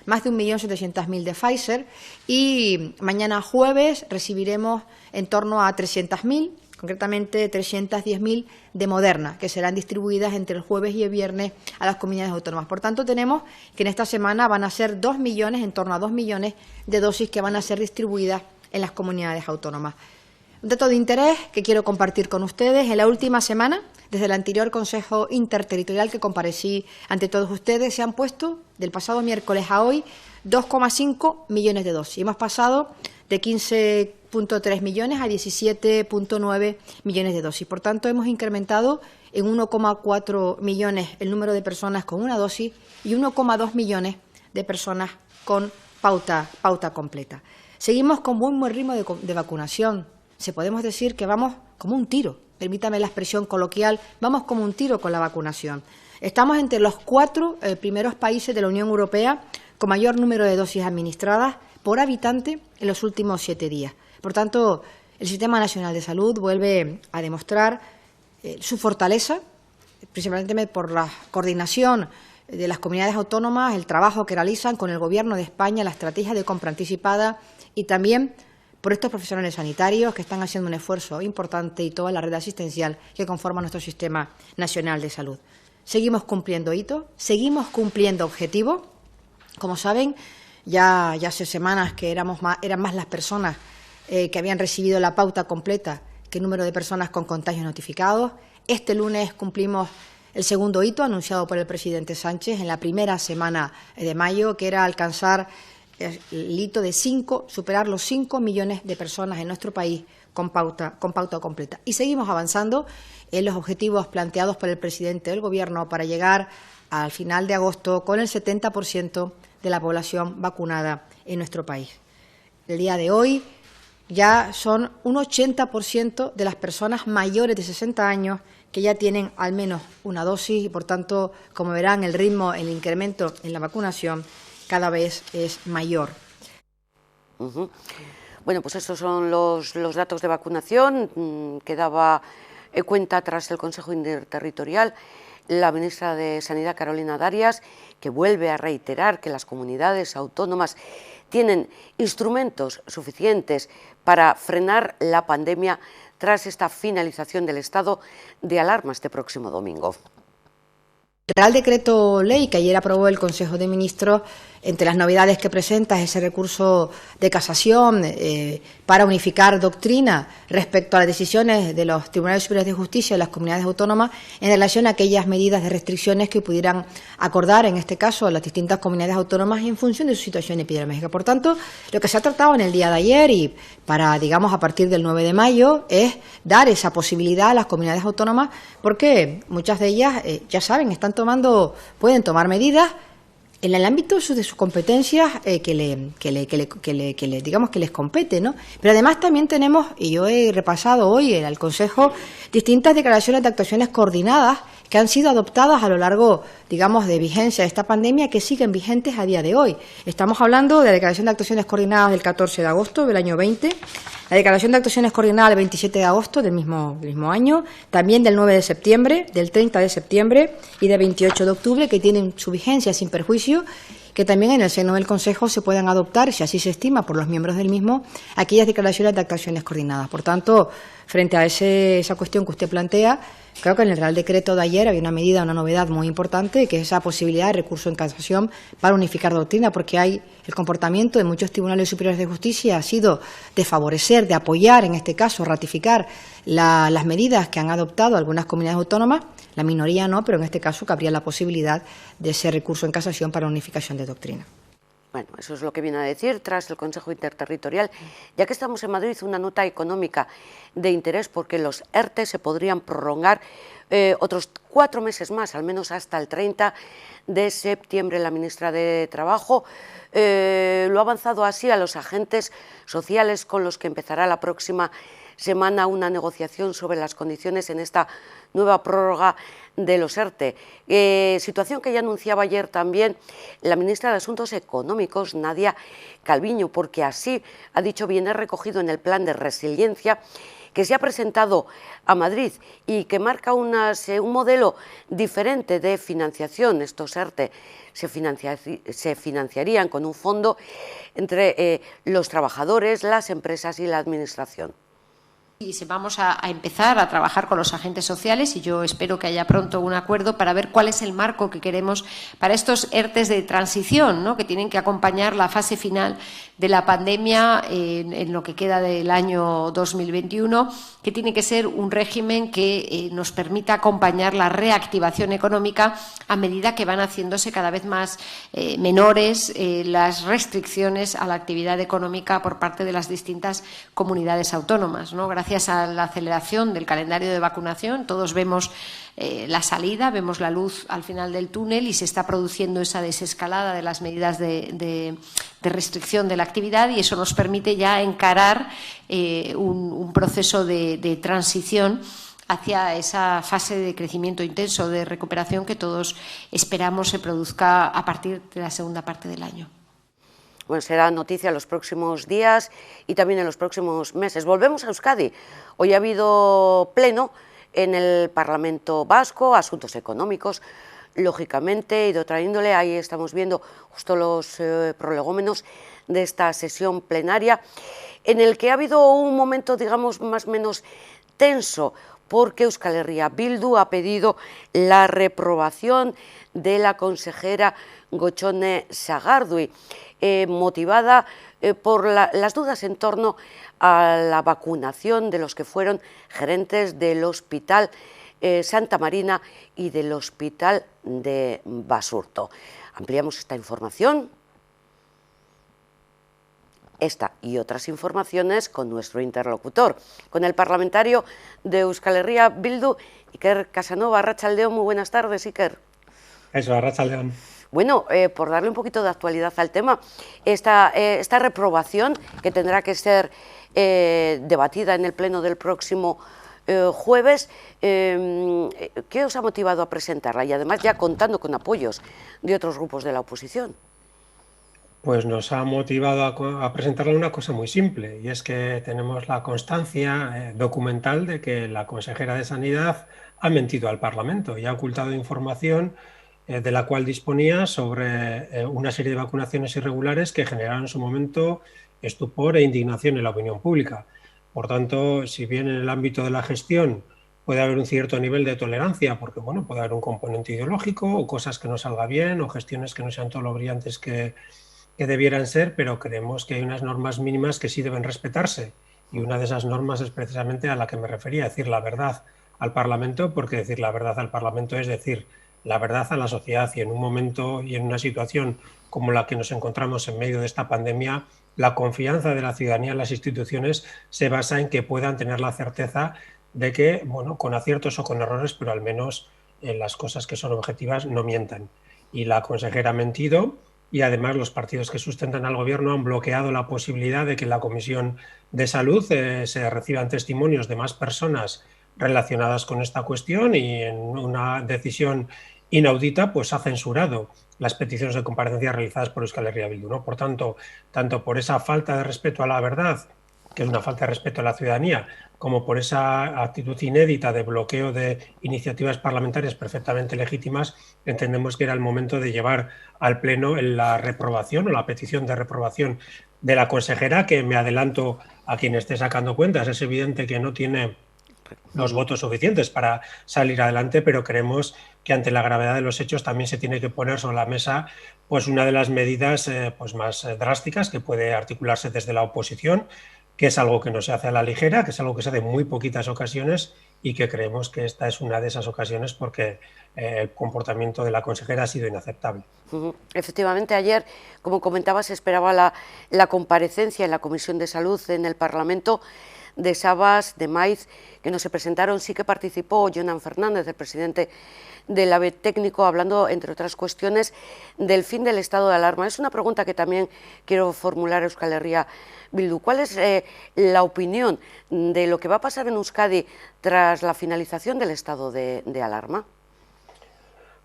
más de 1.700.000 de Pfizer y mañana jueves recibiremos en torno a 300.000, concretamente 310.000 de Moderna, que serán distribuidas entre el jueves y el viernes a las comunidades autónomas. Por tanto, tenemos que en esta semana van a ser 2 millones, en torno a 2 millones de dosis que van a ser distribuidas en las comunidades autónomas. Un dato de interés que quiero compartir con ustedes: en la última semana, desde el anterior Consejo Interterritorial que comparecí ante todos ustedes, se han puesto, del pasado miércoles a hoy, 2,5 millones de dosis. Hemos pasado de 15,3 millones a 17,9 millones de dosis. Por tanto, hemos incrementado en 1,4 millones el número de personas con una dosis y 1,2 millones de personas con pauta completa. Seguimos con buen ritmo de vacunación. Podemos decir que vamos como un tiro, permítame la expresión coloquial, vamos como un tiro con la vacunación. Estamos entre los 4 primeros países de la Unión Europea con mayor número de dosis administradas por habitante en los últimos 7 días. Por tanto, el Sistema Nacional de Salud vuelve a demostrar su fortaleza, principalmente por la coordinación de las comunidades autónomas, el trabajo que realizan con el Gobierno de España, la estrategia de compra anticipada y también por estos profesionales sanitarios que están haciendo un esfuerzo importante y toda la red asistencial que conforma nuestro Sistema Nacional de Salud. Seguimos cumpliendo hitos, seguimos cumpliendo objetivos. Como saben, ya hace semanas que eran más las personas que habían recibido la pauta completa que el número de personas con contagios notificados. Este lunes cumplimos el segundo hito anunciado por el presidente Sánchez en la primera semana de mayo, que era alcanzar el hito de superar los 5 millones de personas en nuestro país con pauta completa. Y seguimos avanzando en los objetivos planteados por el presidente del Gobierno para llegar al final de agosto con el 70% de la población vacunada en nuestro país. El día de hoy ya son un 80% de las personas mayores de 60 años que ya tienen al menos una dosis y, por tanto, como verán, el incremento en la vacunación cada vez es mayor. Bueno, pues esos son los datos de vacunación que daba cuenta tras el Consejo Interterritorial la ministra de Sanidad, Carolina Darias, que vuelve a reiterar que las comunidades autónomas tienen instrumentos suficientes para frenar la pandemia tras esta finalización del estado de alarma este próximo domingo. El Real Decreto Ley que ayer aprobó el Consejo de Ministros, entre las novedades que presenta es ese recurso de casación para unificar doctrina respecto a las decisiones de los Tribunales Superiores de Justicia de las comunidades autónomas en relación a aquellas medidas de restricciones que pudieran acordar, en este caso, las distintas comunidades autónomas en función de su situación epidemiológica. Por tanto, lo que se ha tratado en el día de ayer y para, digamos, a partir del 9 de mayo es dar esa posibilidad a las comunidades autónomas porque muchas de ellas, ya saben, pueden tomar medidas en el ámbito de sus competencias digamos que les compete, ¿no? Pero además también tenemos, y yo he repasado hoy al Consejo, distintas declaraciones de actuaciones coordinadas que han sido adoptadas a lo largo, digamos, de vigencia de esta pandemia, que siguen vigentes a día de hoy. Estamos hablando de la declaración de actuaciones coordinadas del 14 de agosto del año 20, la declaración de actuaciones coordinadas del 27 de agosto del mismo año, también del 9 de septiembre, del 30 de septiembre y del 28 de octubre, que tienen su vigencia sin perjuicio, que también en el seno del Consejo se puedan adoptar, si así se estima por los miembros del mismo, aquellas declaraciones de actuaciones coordinadas. Por tanto, frente a esa cuestión que usted plantea, creo que en el Real Decreto de ayer había una novedad muy importante, que es esa posibilidad de recurso en casación para unificar doctrina, porque el comportamiento de muchos tribunales superiores de justicia ha sido de favorecer, de apoyar, en este caso, ratificar las medidas que han adoptado algunas comunidades autónomas, la minoría no, pero en este caso cabría la posibilidad de ese recurso en casación para unificación de doctrina. Bueno, eso es lo que viene a decir tras el Consejo Interterritorial. Ya que estamos en Madrid, una nota económica de interés porque los ERTE se podrían prolongar otros 4 meses más, al menos hasta el 30 de septiembre. La ministra de Trabajo lo ha avanzado así a los agentes sociales con los que empezará la próxima semana una negociación sobre las condiciones en esta nueva prórroga de los ERTE. Situación que ya anunciaba ayer también la ministra de Asuntos Económicos, Nadia Calviño, porque así ha dicho, viene recogido en el plan de resiliencia que se ha presentado a Madrid y que marca un modelo diferente de financiación. Estos ERTE se financiarían con un fondo entre los trabajadores, las empresas y la administración. Y vamos a empezar a trabajar con los agentes sociales y yo espero que haya pronto un acuerdo para ver cuál es el marco que queremos para estos ERTEs de transición, ¿no?, que tienen que acompañar la fase final de la pandemia en lo que queda del año 2021, que tiene que ser un régimen que nos permita acompañar la reactivación económica a medida que van haciéndose cada vez más menores las restricciones a la actividad económica por parte de las distintas comunidades autónomas, ¿no? Gracias a la aceleración del calendario de vacunación, todos vemos la salida, vemos la luz al final del túnel y se está produciendo esa desescalada de las medidas de restricción de la actividad y eso nos permite ya encarar un proceso de transición hacia esa fase de crecimiento intenso, de recuperación que todos esperamos se produzca a partir de la segunda parte del año. Bueno, será noticia en los próximos días y también en los próximos meses. Volvemos a Euskadi. Hoy ha habido pleno en el Parlamento Vasco, asuntos económicos, lógicamente, y de otra índole. Ahí estamos viendo justo los prolegómenos de esta sesión plenaria, en el que ha habido un momento, digamos, más o menos tenso, porque Euskal Herria Bildu ha pedido la reprobación de la consejera Gotzone Sagardui, motivada por las dudas en torno a la vacunación de los que fueron gerentes del Hospital Santa Marina y del Hospital de Basurto. Ampliamos esta información, esta y otras informaciones con nuestro interlocutor, con el parlamentario de Euskal Herria Bildu, Iker Casanova. Arratsaldeon, muy buenas tardes, Iker. Eso, arratsaldeon. Bueno, por darle un poquito de actualidad al tema, esta reprobación que tendrá que ser debatida en el pleno del próximo jueves, ¿qué os ha motivado a presentarla? Y además ya contando con apoyos de otros grupos de la oposición. Pues nos ha motivado a presentarla una cosa muy simple, y es que tenemos la constancia documental de que la consejera de Sanidad ha mentido al Parlamento y ha ocultado información de la cual disponía sobre una serie de vacunaciones irregulares que generaron en su momento estupor e indignación en la opinión pública. Por tanto, si bien en el ámbito de la gestión puede haber un cierto nivel de tolerancia, porque bueno, puede haber un componente ideológico o cosas que no salga bien o gestiones que no sean todo lo brillantes que debieran ser, pero creemos que hay unas normas mínimas que sí deben respetarse. Y una de esas normas es precisamente a la que me refería, decir la verdad al Parlamento, porque decir la verdad al Parlamento es decir la verdad a la sociedad, y en un momento y en una situación como la que nos encontramos en medio de esta pandemia, la confianza de la ciudadanía en las instituciones se basa en que puedan tener la certeza de que, bueno, con aciertos o con errores, pero al menos en las cosas que son objetivas no mientan. y la consejera ha mentido, y además los partidos que sustentan al gobierno han bloqueado la posibilidad de que en la Comisión de Salud se reciban testimonios de más personas relacionadas con esta cuestión, y en una decisión inaudita pues ha censurado las peticiones de comparecencia realizadas por Euskal Herria Bildu, ¿no? Por tanto, tanto por esa falta de respeto a la verdad, que es una falta de respeto a la ciudadanía, como por esa actitud inédita de bloqueo de iniciativas parlamentarias perfectamente legítimas, entendemos que era el momento de llevar al Pleno la reprobación o la petición de reprobación de la consejera, que me adelanto a quien esté sacando cuentas. Es evidente que no tiene los votos suficientes para salir adelante, pero creemos que ante la gravedad de los hechos también se tiene que poner sobre la mesa pues una de las medidas pues más drásticas que puede articularse desde la oposición, que es algo que no se hace a la ligera, que es algo que se hace en muy poquitas ocasiones, y que creemos que esta es una de esas ocasiones porque el comportamiento de la consejera ha sido inaceptable. Efectivamente, ayer, como comentaba, se esperaba la comparecencia en la Comisión de Salud en el Parlamento de Sabas, de Maiz, que no se presentaron. Sí que participó Jonan Fernández, el presidente del AVE técnico, hablando, entre otras cuestiones, del fin del estado de alarma. Es una pregunta que también quiero formular a Euskal Herria Bildu. ¿Cuál es la opinión de lo que va a pasar en Euskadi tras la finalización del estado de alarma?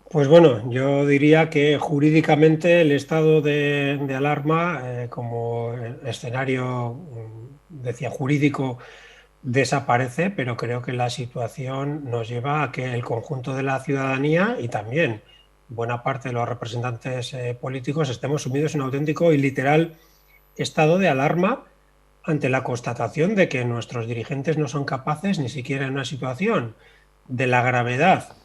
Pues bueno, yo diría que jurídicamente el estado de alarma, como escenario, decía, jurídico, desaparece, pero creo que la situación nos lleva a que el conjunto de la ciudadanía y también buena parte de los representantes políticos estemos sumidos en un auténtico y literal estado de alarma ante la constatación de que nuestros dirigentes no son capaces, ni siquiera en una situación de la gravedad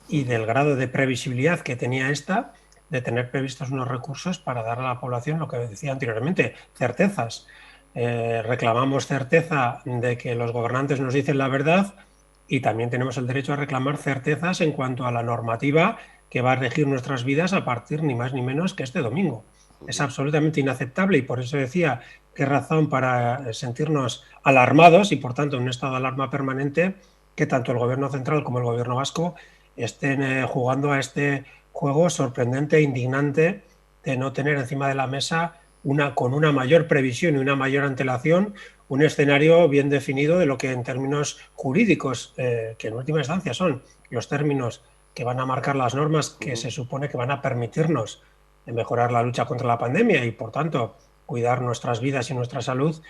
y del grado de previsibilidad que tenía esta, de tener previstos unos recursos para dar a la población lo que decía anteriormente, certezas. Reclamamos certeza de que los gobernantes nos dicen la verdad, y también tenemos el derecho a reclamar certezas en cuanto a la normativa que va a regir nuestras vidas a partir ni más ni menos que este domingo. Es absolutamente inaceptable, y por eso decía qué razón para sentirnos alarmados y por tanto en un estado de alarma permanente, que tanto el gobierno central como el gobierno vasco estén jugando a este juego sorprendente e indignante de no tener encima de la mesa con una mayor previsión y una mayor antelación un escenario bien definido de lo que en términos jurídicos, que en última instancia son los términos que van a marcar las normas que se supone que van a permitirnos mejorar la lucha contra la pandemia y por tanto cuidar nuestras vidas y nuestra salud,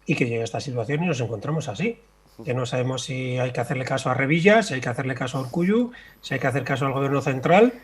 y que llegue esta situación y nos encontramos así. Que no sabemos si hay que hacerle caso a Revilla, si hay que hacerle caso a Urkullu, si hay que hacer caso al gobierno central,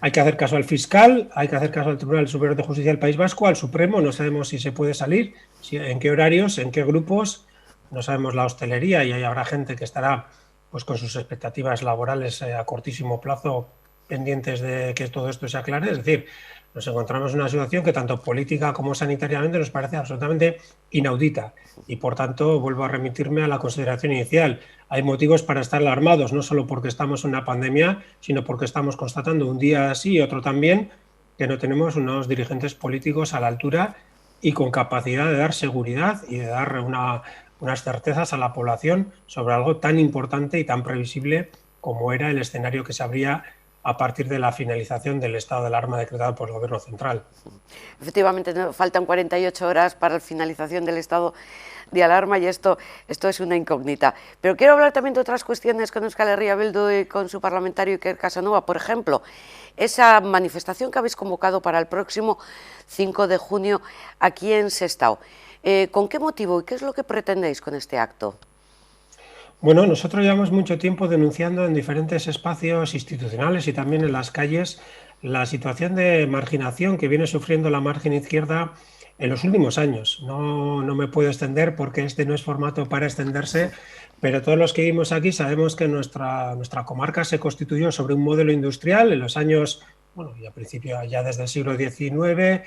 hay que hacer caso al fiscal, hay que hacer caso al Tribunal Superior de Justicia del País Vasco, al Supremo. No sabemos si se puede salir, en qué horarios, en qué grupos, no sabemos la hostelería, y ahí habrá gente que estará pues con sus expectativas laborales a cortísimo plazo pendientes de que todo esto se aclare. Es decir, nos encontramos en una situación que tanto política como sanitariamente nos parece absolutamente inaudita, y por tanto vuelvo a remitirme a la consideración inicial. Hay motivos para estar alarmados, no solo porque estamos en una pandemia, sino porque estamos constatando un día sí y otro también que no tenemos unos dirigentes políticos a la altura y con capacidad de dar seguridad y de dar unas certezas a la población sobre algo tan importante y tan previsible como era el escenario que se abría a partir de la finalización del estado de alarma decretado por el Gobierno central. Efectivamente, faltan 48 horas para la finalización del estado de alarma, y esto es una incógnita. Pero quiero hablar también de otras cuestiones con Euskal Herria Bildu y con su parlamentario Iker Casanova. Por ejemplo, esa manifestación que habéis convocado para el próximo 5 de junio aquí en Sestao. ¿Con qué motivo y qué es lo que pretendéis con este acto? Bueno, nosotros llevamos mucho tiempo denunciando en diferentes espacios institucionales y también en las calles la situación de marginación que viene sufriendo la margen izquierda en los últimos años. No me puedo extender porque este no es formato para extenderse, pero todos los que vivimos aquí sabemos que nuestra comarca se constituyó sobre un modelo industrial en los años, bueno, ya desde el siglo XIX,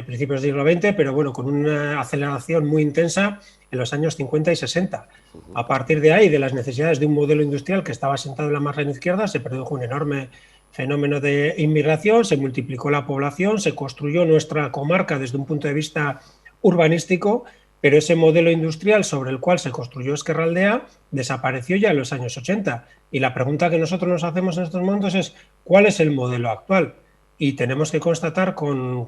principios del siglo XX, pero bueno, con una aceleración muy intensa en los años 50 y 60. A partir de ahí, de las necesidades de un modelo industrial que estaba asentado en la margen izquierda, se produjo un enorme fenómeno de inmigración, se multiplicó la población, se construyó nuestra comarca desde un punto de vista urbanístico, pero ese modelo industrial sobre el cual se construyó Ezkerraldea desapareció ya en los años 80. Y la pregunta que nosotros nos hacemos en estos momentos es ¿cuál es el modelo actual? Y tenemos que constatar con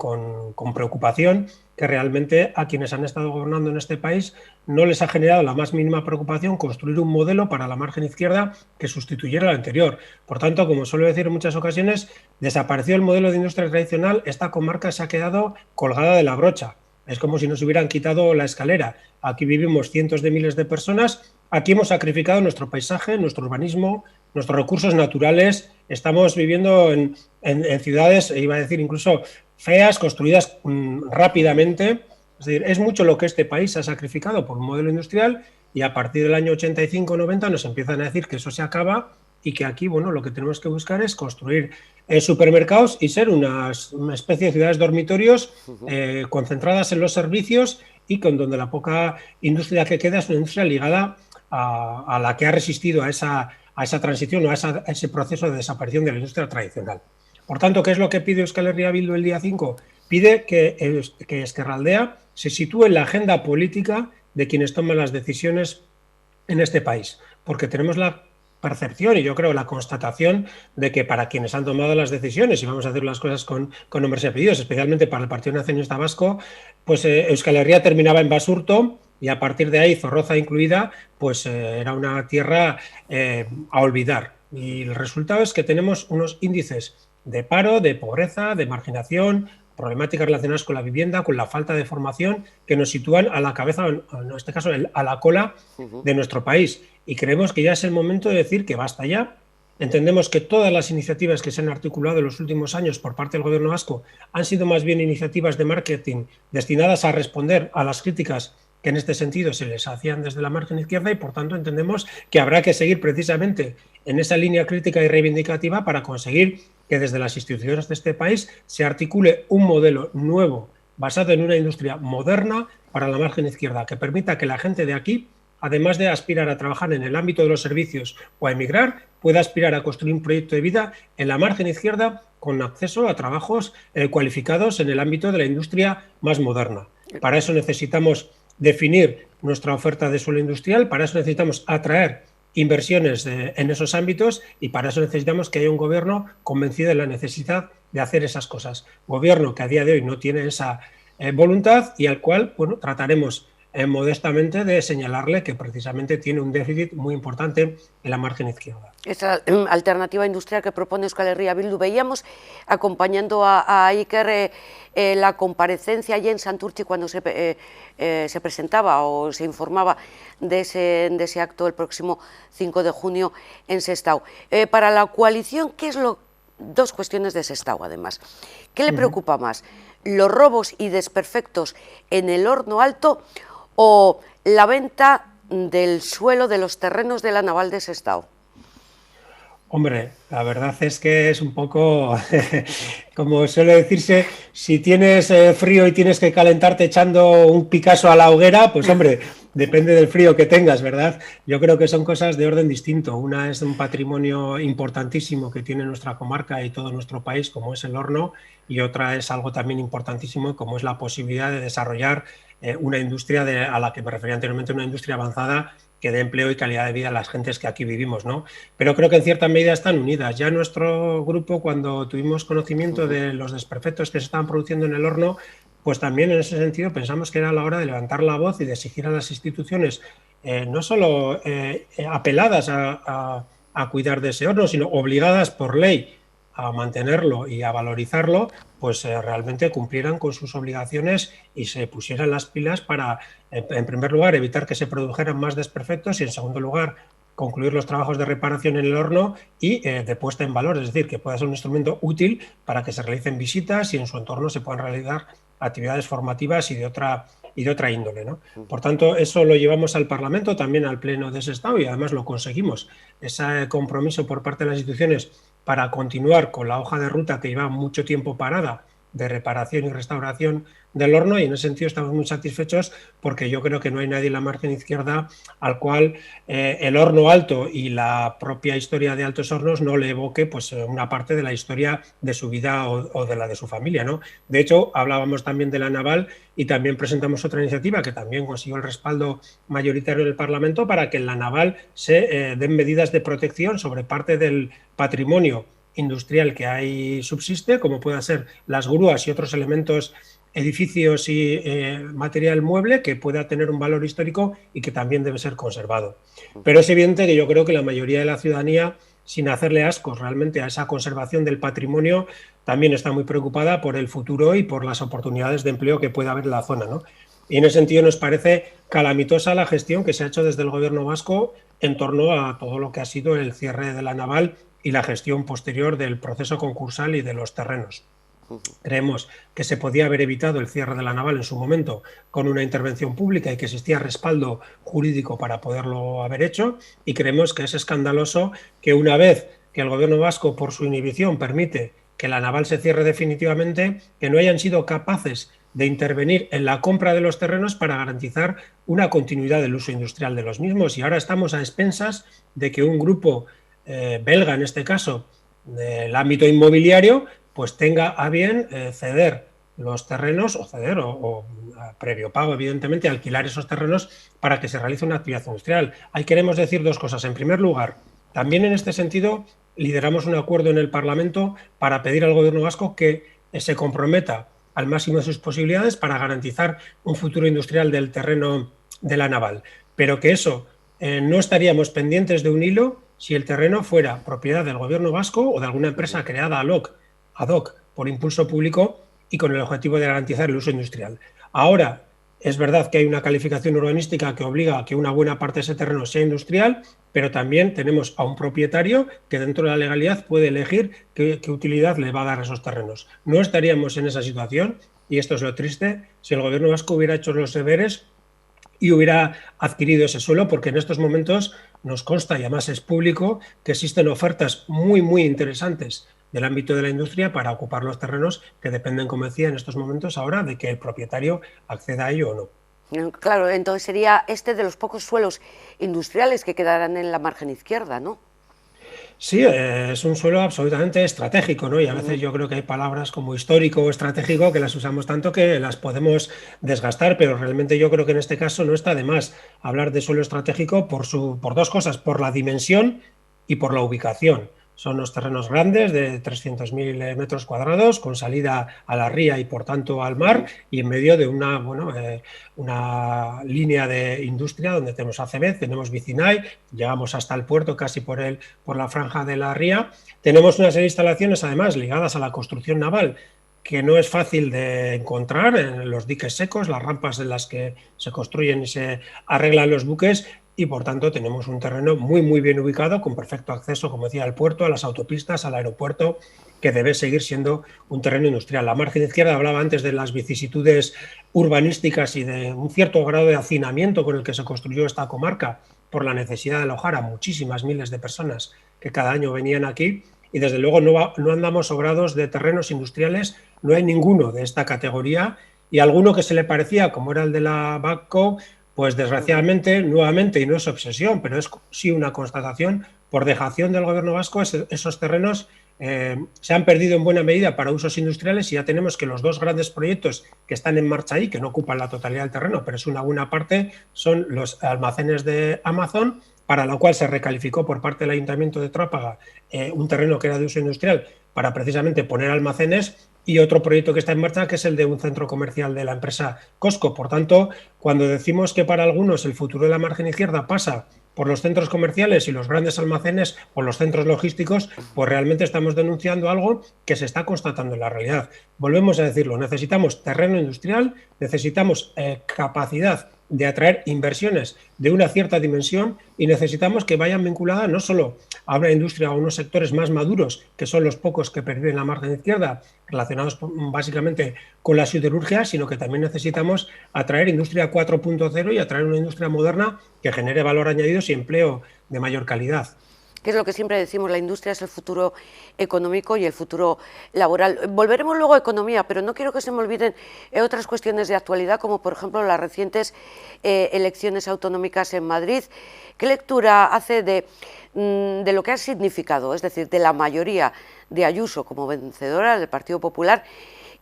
preocupación que realmente a quienes han estado gobernando en este país no les ha generado la más mínima preocupación construir un modelo para la margen izquierda que sustituyera al anterior. Por tanto, como suelo decir en muchas ocasiones, desapareció el modelo de industria tradicional, esta comarca se ha quedado colgada de la brocha. Es como si nos hubieran quitado la escalera. Aquí vivimos cientos de miles de personas, aquí hemos sacrificado nuestro paisaje, nuestro urbanismo, nuestros recursos naturales. Estamos viviendo en ciudades, iba a decir incluso feas, construidas rápidamente. Es decir, es mucho lo que este país ha sacrificado por un modelo industrial y a partir del año 85-90 nos empiezan a decir que eso se acaba y que aquí, bueno, lo que tenemos que buscar es construir supermercados y ser una especie de ciudades dormitorios concentradas en los servicios y con donde la poca industria que queda es una industria ligada a la que ha resistido a esa transición o a ese proceso de desaparición de la industria tradicional. Por tanto, ¿qué es lo que pide Euskal Herria Bildu el día 5? Pide que Ezkerraldea se sitúe en la agenda política de quienes toman las decisiones en este país, porque tenemos la percepción y yo creo la constatación de que para quienes han tomado las decisiones, y vamos a hacer las cosas con nombres y apellidos, especialmente para el Partido Nacionalista Vasco, pues Euskal Herria terminaba en Basurto y a partir de ahí, Zorroza incluida, pues era una tierra a olvidar. Y el resultado es que tenemos unos índices de paro, de pobreza, de marginación, problemáticas relacionadas con la vivienda, con la falta de formación, que nos sitúan a la cabeza, en este caso a la cola de nuestro país. Y creemos que ya es el momento de decir que basta ya. Entendemos que todas las iniciativas que se han articulado en los últimos años por parte del gobierno vasco han sido más bien iniciativas de marketing destinadas a responder a las críticas que en este sentido se les hacían desde la margen izquierda y por tanto entendemos que habrá que seguir precisamente en esa línea crítica y reivindicativa para conseguir que desde las instituciones de este país se articule un modelo nuevo basado en una industria moderna para la margen izquierda que permita que la gente de aquí, además de aspirar a trabajar en el ámbito de los servicios o a emigrar, pueda aspirar a construir un proyecto de vida en la margen izquierda con acceso a trabajos cualificados en el ámbito de la industria más moderna. Para eso necesitamos definir nuestra oferta de suelo industrial, para eso necesitamos atraer inversiones en esos ámbitos y para eso necesitamos que haya un gobierno convencido de la necesidad de hacer esas cosas. Gobierno que a día de hoy no tiene esa voluntad y al cual, bueno, trataremos modestamente de señalarle que precisamente tiene un déficit muy importante en la margen izquierda. Esa alternativa industrial que propone Euskal Herria Bildu, veíamos acompañando a Iker la comparecencia allí en Santurtzi cuando se presentaba o se informaba de ese acto el próximo 5 de junio en Sestao. Para la coalición, ¿qué es dos cuestiones de Sestao además? ¿Qué le preocupa más? ¿Los robos y desperfectos en el Horno Alto o la venta del suelo de los terrenos de la Naval de Sestao? Hombre, la verdad es que es un poco, como suele decirse, si tienes frío y tienes que calentarte echando un Picasso a la hoguera, pues hombre, depende del frío que tengas, ¿verdad? Yo creo que son cosas de orden distinto. Una es un patrimonio importantísimo que tiene nuestra comarca y todo nuestro país, como es el horno, y otra es algo también importantísimo, como es la posibilidad de desarrollar una industria a la que me refería anteriormente, una industria avanzada que dé empleo y calidad de vida a las gentes que aquí vivimos, ¿no? Pero creo que en cierta medida están unidas. Ya nuestro grupo, cuando tuvimos conocimiento de los desperfectos que se estaban produciendo en el horno, pues también en ese sentido pensamos que era la hora de levantar la voz y de exigir a las instituciones no solo apeladas a cuidar de ese horno, sino obligadas por ley a mantenerlo y a valorizarlo, pues realmente cumplieran con sus obligaciones y se pusieran las pilas para, en primer lugar, evitar que se produjeran más desperfectos y, en segundo lugar, concluir los trabajos de reparación en el horno y de puesta en valor, es decir, que pueda ser un instrumento útil para que se realicen visitas y en su entorno se puedan realizar actividades formativas y de otra índole, ¿no? Por tanto, eso lo llevamos al Parlamento, también al Pleno de Sestao y además lo conseguimos. Ese compromiso por parte de las instituciones para continuar con la hoja de ruta que lleva mucho tiempo parada de reparación y restauración del horno, y en ese sentido estamos muy satisfechos porque yo creo que no hay nadie en la margen izquierda al cual el horno alto y la propia historia de Altos Hornos no le evoque pues una parte de la historia de su vida o de la de su familia, ¿no? De hecho, hablábamos también de la naval y también presentamos otra iniciativa que también consiguió el respaldo mayoritario del Parlamento para que en la naval se den medidas de protección sobre parte del patrimonio industrial que ahí subsiste, como puedan ser las grúas y otros elementos, edificios y material mueble que pueda tener un valor histórico y que también debe ser conservado. Pero es evidente que yo creo que la mayoría de la ciudadanía, sin hacerle ascos realmente a esa conservación del patrimonio, también está muy preocupada por el futuro y por las oportunidades de empleo que pueda haber en la zona, ¿no? Y en ese sentido nos parece calamitosa la gestión que se ha hecho desde el gobierno vasco en torno a todo lo que ha sido el cierre de la naval y la gestión posterior del proceso concursal y de los terrenos. Creemos que se podía haber evitado el cierre de la naval en su momento con una intervención pública y que existía respaldo jurídico para poderlo haber hecho, y creemos que es escandaloso que una vez que el gobierno vasco por su inhibición permite que la naval se cierre definitivamente, que no hayan sido capaces de intervenir en la compra de los terrenos para garantizar una continuidad del uso industrial de los mismos, y ahora estamos a expensas de que un grupo belga, en este caso, del ámbito inmobiliario, pues tenga a bien ceder los terrenos o ceder o previo pago, evidentemente, alquilar esos terrenos para que se realice una actividad industrial. Ahí queremos decir dos cosas. En primer lugar, también en este sentido lideramos un acuerdo en el Parlamento para pedir al gobierno vasco que se comprometa al máximo de sus posibilidades para garantizar un futuro industrial del terreno de la naval. Pero que eso no estaríamos pendientes de un hilo si el terreno fuera propiedad del gobierno vasco o de alguna empresa creada ad hoc por impulso público y con el objetivo de garantizar el uso industrial. Ahora, es verdad que hay una calificación urbanística que obliga a que una buena parte de ese terreno sea industrial, pero también tenemos a un propietario que dentro de la legalidad puede elegir qué utilidad le va a dar a esos terrenos. No estaríamos en esa situación, y esto es lo triste, si el gobierno vasco hubiera hecho los deberes y hubiera adquirido ese suelo, porque en estos momentos nos consta, y además es público, que existen ofertas muy, muy interesantes del ámbito de la industria para ocupar los terrenos que dependen, como decía, en estos momentos ahora de que el propietario acceda a ello o no. Claro, entonces sería este de los pocos suelos industriales que quedarán en la margen izquierda, ¿no? Sí, es un suelo absolutamente estratégico, ¿no? Y a veces yo creo que hay palabras como histórico o estratégico que las usamos tanto que las podemos desgastar, pero realmente yo creo que en este caso no está de más hablar de suelo estratégico por dos cosas, por la dimensión y por la ubicación. Son unos terrenos grandes de 300.000 metros cuadrados con salida a la ría y por tanto al mar, y en medio de una línea de industria donde tenemos ACB, tenemos Vicinay, llegamos hasta el puerto casi por la franja de la ría. Tenemos una serie de instalaciones además ligadas a la construcción naval que no es fácil de encontrar en los diques secos, las rampas en las que se construyen y se arreglan los buques. Y por tanto tenemos un terreno muy, muy bien ubicado, con perfecto acceso, como decía, al puerto, a las autopistas, al aeropuerto, que debe seguir siendo un terreno industrial. La margen izquierda hablaba antes de las vicisitudes urbanísticas y de un cierto grado de hacinamiento con el que se construyó esta comarca por la necesidad de alojar a muchísimas miles de personas que cada año venían aquí. Y desde luego no andamos sobrados de terrenos industriales, no hay ninguno de esta categoría, y alguno que se le parecía, como era el de la Bakco, pues desgraciadamente, nuevamente, y no es obsesión, pero es sí una constatación, por dejación del gobierno vasco, esos terrenos se han perdido en buena medida para usos industriales, y ya tenemos que los dos grandes proyectos que están en marcha ahí, que no ocupan la totalidad del terreno, pero es una buena parte, son los almacenes de Amazon, para lo cual se recalificó por parte del Ayuntamiento de Trápaga un terreno que era de uso industrial para precisamente poner almacenes, y otro proyecto que está en marcha, que es el de un centro comercial de la empresa Costco. Por tanto, cuando decimos que para algunos el futuro de la margen izquierda pasa por los centros comerciales y los grandes almacenes o los centros logísticos, pues realmente estamos denunciando algo que se está constatando en la realidad. Volvemos a decirlo, necesitamos terreno industrial, necesitamos capacidad de atraer inversiones de una cierta dimensión, y necesitamos que vayan vinculadas no solo a una industria o a unos sectores más maduros, que son los pocos que perviven en la margen izquierda, relacionados básicamente con la siderurgia, sino que también necesitamos atraer industria 4.0 y atraer una industria moderna que genere valor añadido y empleo de mayor calidad. que es lo que siempre decimos, la industria es el futuro económico y el futuro laboral. Volveremos luego a economía, pero no quiero que se me olviden otras cuestiones de actualidad, como por ejemplo las recientes elecciones autonómicas en Madrid. ¿Qué lectura hace de lo que ha significado, es decir, de la mayoría de Ayuso como vencedora del Partido Popular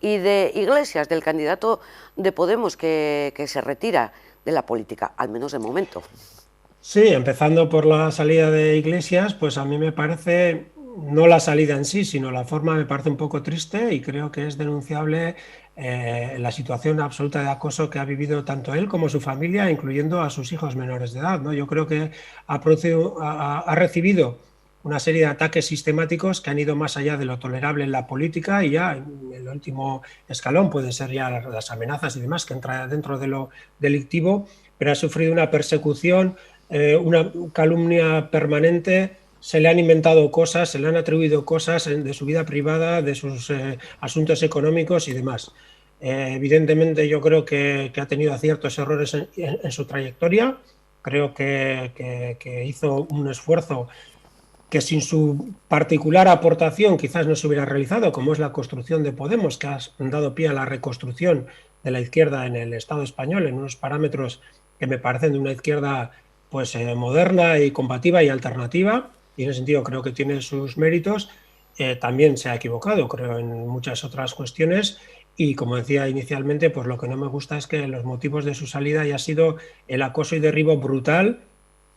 y de Iglesias, del candidato de Podemos que se retira de la política, al menos de momento? Sí, empezando por la salida de Iglesias, pues a mí me parece, no la salida en sí, sino la forma me parece un poco triste y creo que es denunciable la situación absoluta de acoso que ha vivido tanto él como su familia, incluyendo a sus hijos menores de edad, ¿no? Yo creo que ha recibido una serie de ataques sistemáticos que han ido más allá de lo tolerable en la política y ya el último escalón puede ser ya las amenazas y demás, que entra dentro de lo delictivo, pero ha sufrido una persecución, una calumnia permanente, se le han inventado cosas, se le han atribuido cosas de su vida privada, de sus asuntos económicos y demás. Evidentemente yo creo que ha tenido ciertos errores en su trayectoria, creo que hizo un esfuerzo que sin su particular aportación quizás no se hubiera realizado, como es la construcción de Podemos, que ha dado pie a la reconstrucción de la izquierda en el Estado español, en unos parámetros que me parecen de una izquierda pues moderna y combativa y alternativa, y en ese sentido creo que tiene sus méritos. También se ha equivocado, creo, en muchas otras cuestiones, y como decía inicialmente, pues lo que no me gusta es que los motivos de su salida haya sido el acoso y derribo brutal,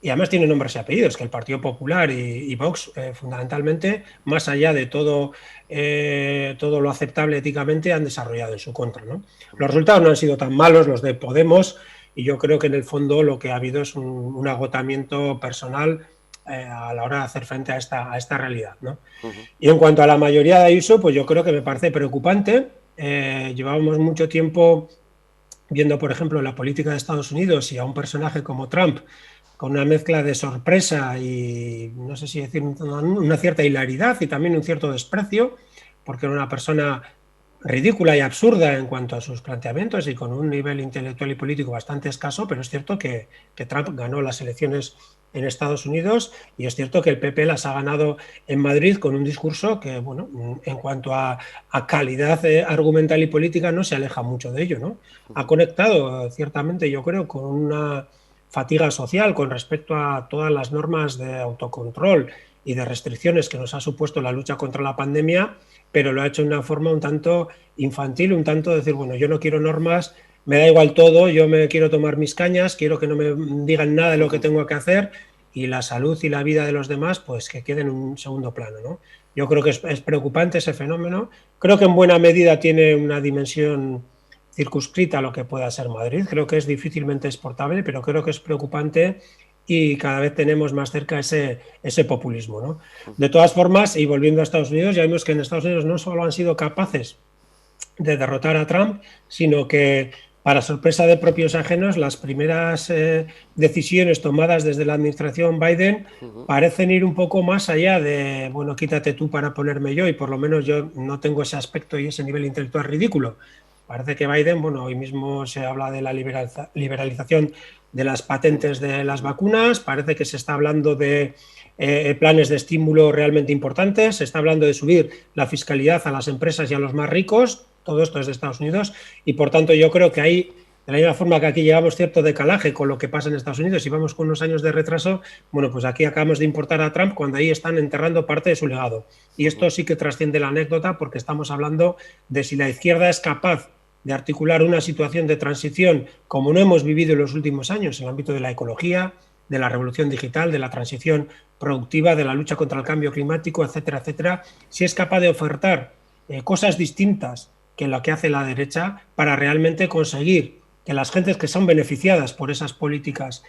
y además tiene nombres y apellidos, que el Partido Popular y Vox, fundamentalmente, más allá de todo lo aceptable éticamente, han desarrollado en su contra, ¿no? Los resultados no han sido tan malos, los de Podemos, y yo creo que en el fondo lo que ha habido es un agotamiento personal a la hora de hacer frente a esta realidad, ¿no? Y en cuanto a la mayoría de Ayuso, pues yo creo que me parece preocupante. Llevábamos mucho tiempo viendo, por ejemplo, la política de Estados Unidos y a un personaje como Trump con una mezcla de sorpresa y, no sé si decir, una cierta hilaridad y también un cierto desprecio, porque era una persona ridícula y absurda en cuanto a sus planteamientos y con un nivel intelectual y político bastante escaso, pero es cierto que Trump ganó las elecciones en Estados Unidos y es cierto que el PP las ha ganado en Madrid con un discurso que, bueno, en cuanto a calidad argumental y política no se aleja mucho de ello, ¿no? Ha conectado ciertamente, yo creo, con una fatiga social con respecto a todas las normas de autocontrol y de restricciones que nos ha supuesto la lucha contra la pandemia, pero lo ha hecho de una forma un tanto infantil, un tanto decir, bueno, yo no quiero normas, me da igual todo, yo me quiero tomar mis cañas, quiero que no me digan nada de lo que tengo que hacer y la salud y la vida de los demás, pues que quede en un segundo plano, ¿no? Yo creo que es preocupante ese fenómeno. Creo que en buena medida tiene una dimensión circunscrita a lo que pueda ser Madrid. Creo que es difícilmente exportable, pero creo que es preocupante y cada vez tenemos más cerca ese populismo, ¿no? De todas formas, y volviendo a Estados Unidos, ya vimos que en Estados Unidos no solo han sido capaces de derrotar a Trump, sino que, para sorpresa de propios ajenos, las primeras decisiones tomadas desde la administración Biden parecen ir un poco más allá de, bueno, quítate tú para ponerme yo, y por lo menos yo no tengo ese aspecto y ese nivel intelectual ridículo. Parece que Biden, bueno, hoy mismo se habla de la liberalización de las patentes de las vacunas, parece que se está hablando de planes de estímulo realmente importantes, se está hablando de subir la fiscalidad a las empresas y a los más ricos, todo esto es de Estados Unidos, y por tanto yo creo que ahí, de la misma forma que aquí llevamos cierto decalaje con lo que pasa en Estados Unidos y vamos con unos años de retraso, bueno, pues aquí acabamos de importar a Trump cuando ahí están enterrando parte de su legado. Y esto sí que trasciende la anécdota porque estamos hablando de si la izquierda es capaz de articular una situación de transición como no hemos vivido en los últimos años en el ámbito de la ecología, de la revolución digital, de la transición productiva, de la lucha contra el cambio climático, etcétera, etcétera, si es capaz de ofertar cosas distintas que lo que hace la derecha para realmente conseguir que las gentes que son beneficiadas por esas políticas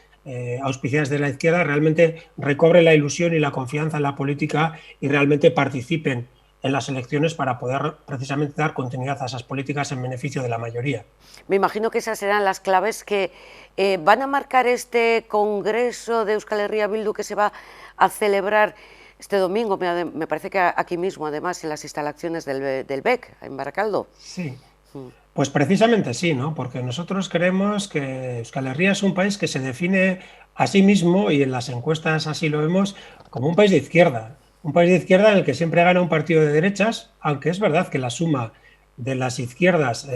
auspiciadas de la izquierda realmente recobren la ilusión y la confianza en la política y realmente participen en las elecciones para poder precisamente dar continuidad a esas políticas en beneficio de la mayoría. Me imagino que esas serán las claves que van a marcar este congreso de Euskal Herria Bildu que se va a celebrar este domingo, me parece que aquí mismo, además, en las instalaciones del BEC, en Barakaldo. Sí, Pues precisamente sí, ¿no? Porque nosotros creemos que Euskal Herria es un país que se define a sí mismo, y en las encuestas así lo vemos, como un país de izquierda. Un país de izquierda en el que siempre gana un partido de derechas, aunque es verdad que la suma de las izquierdas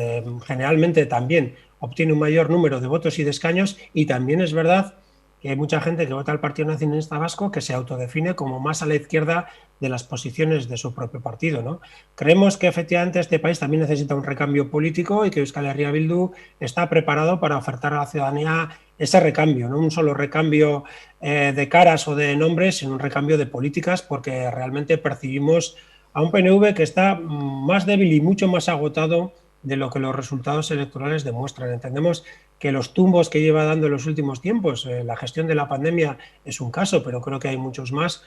generalmente también obtiene un mayor número de votos y de escaños, y también es verdad que hay mucha gente que vota al Partido Nacionalista Vasco que se autodefine como más a la izquierda de las posiciones de su propio partido, ¿no? Creemos que efectivamente este país también necesita un recambio político y que Euskal Herria Bildu está preparado para ofertar a la ciudadanía ese recambio, no un solo recambio de caras o de nombres, sino un recambio de políticas, porque realmente percibimos a un PNV que está más débil y mucho más agotado de lo que los resultados electorales demuestran. Entendemos que los tumbos que lleva dando en los últimos tiempos, la gestión de la pandemia es un caso, pero creo que hay muchos más,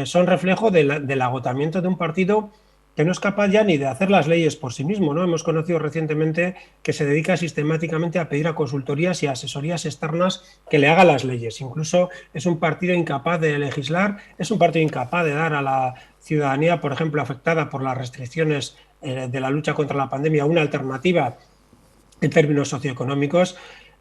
son reflejo del agotamiento de un partido que no es capaz ya ni de hacer las leyes por sí mismo, ¿no? Hemos conocido recientemente que se dedica sistemáticamente a pedir a consultorías y asesorías externas que le hagan las leyes. Incluso es un partido incapaz de legislar, es un partido incapaz de dar a la ciudadanía, por ejemplo, afectada por las restricciones de la lucha contra la pandemia, una alternativa en términos socioeconómicos.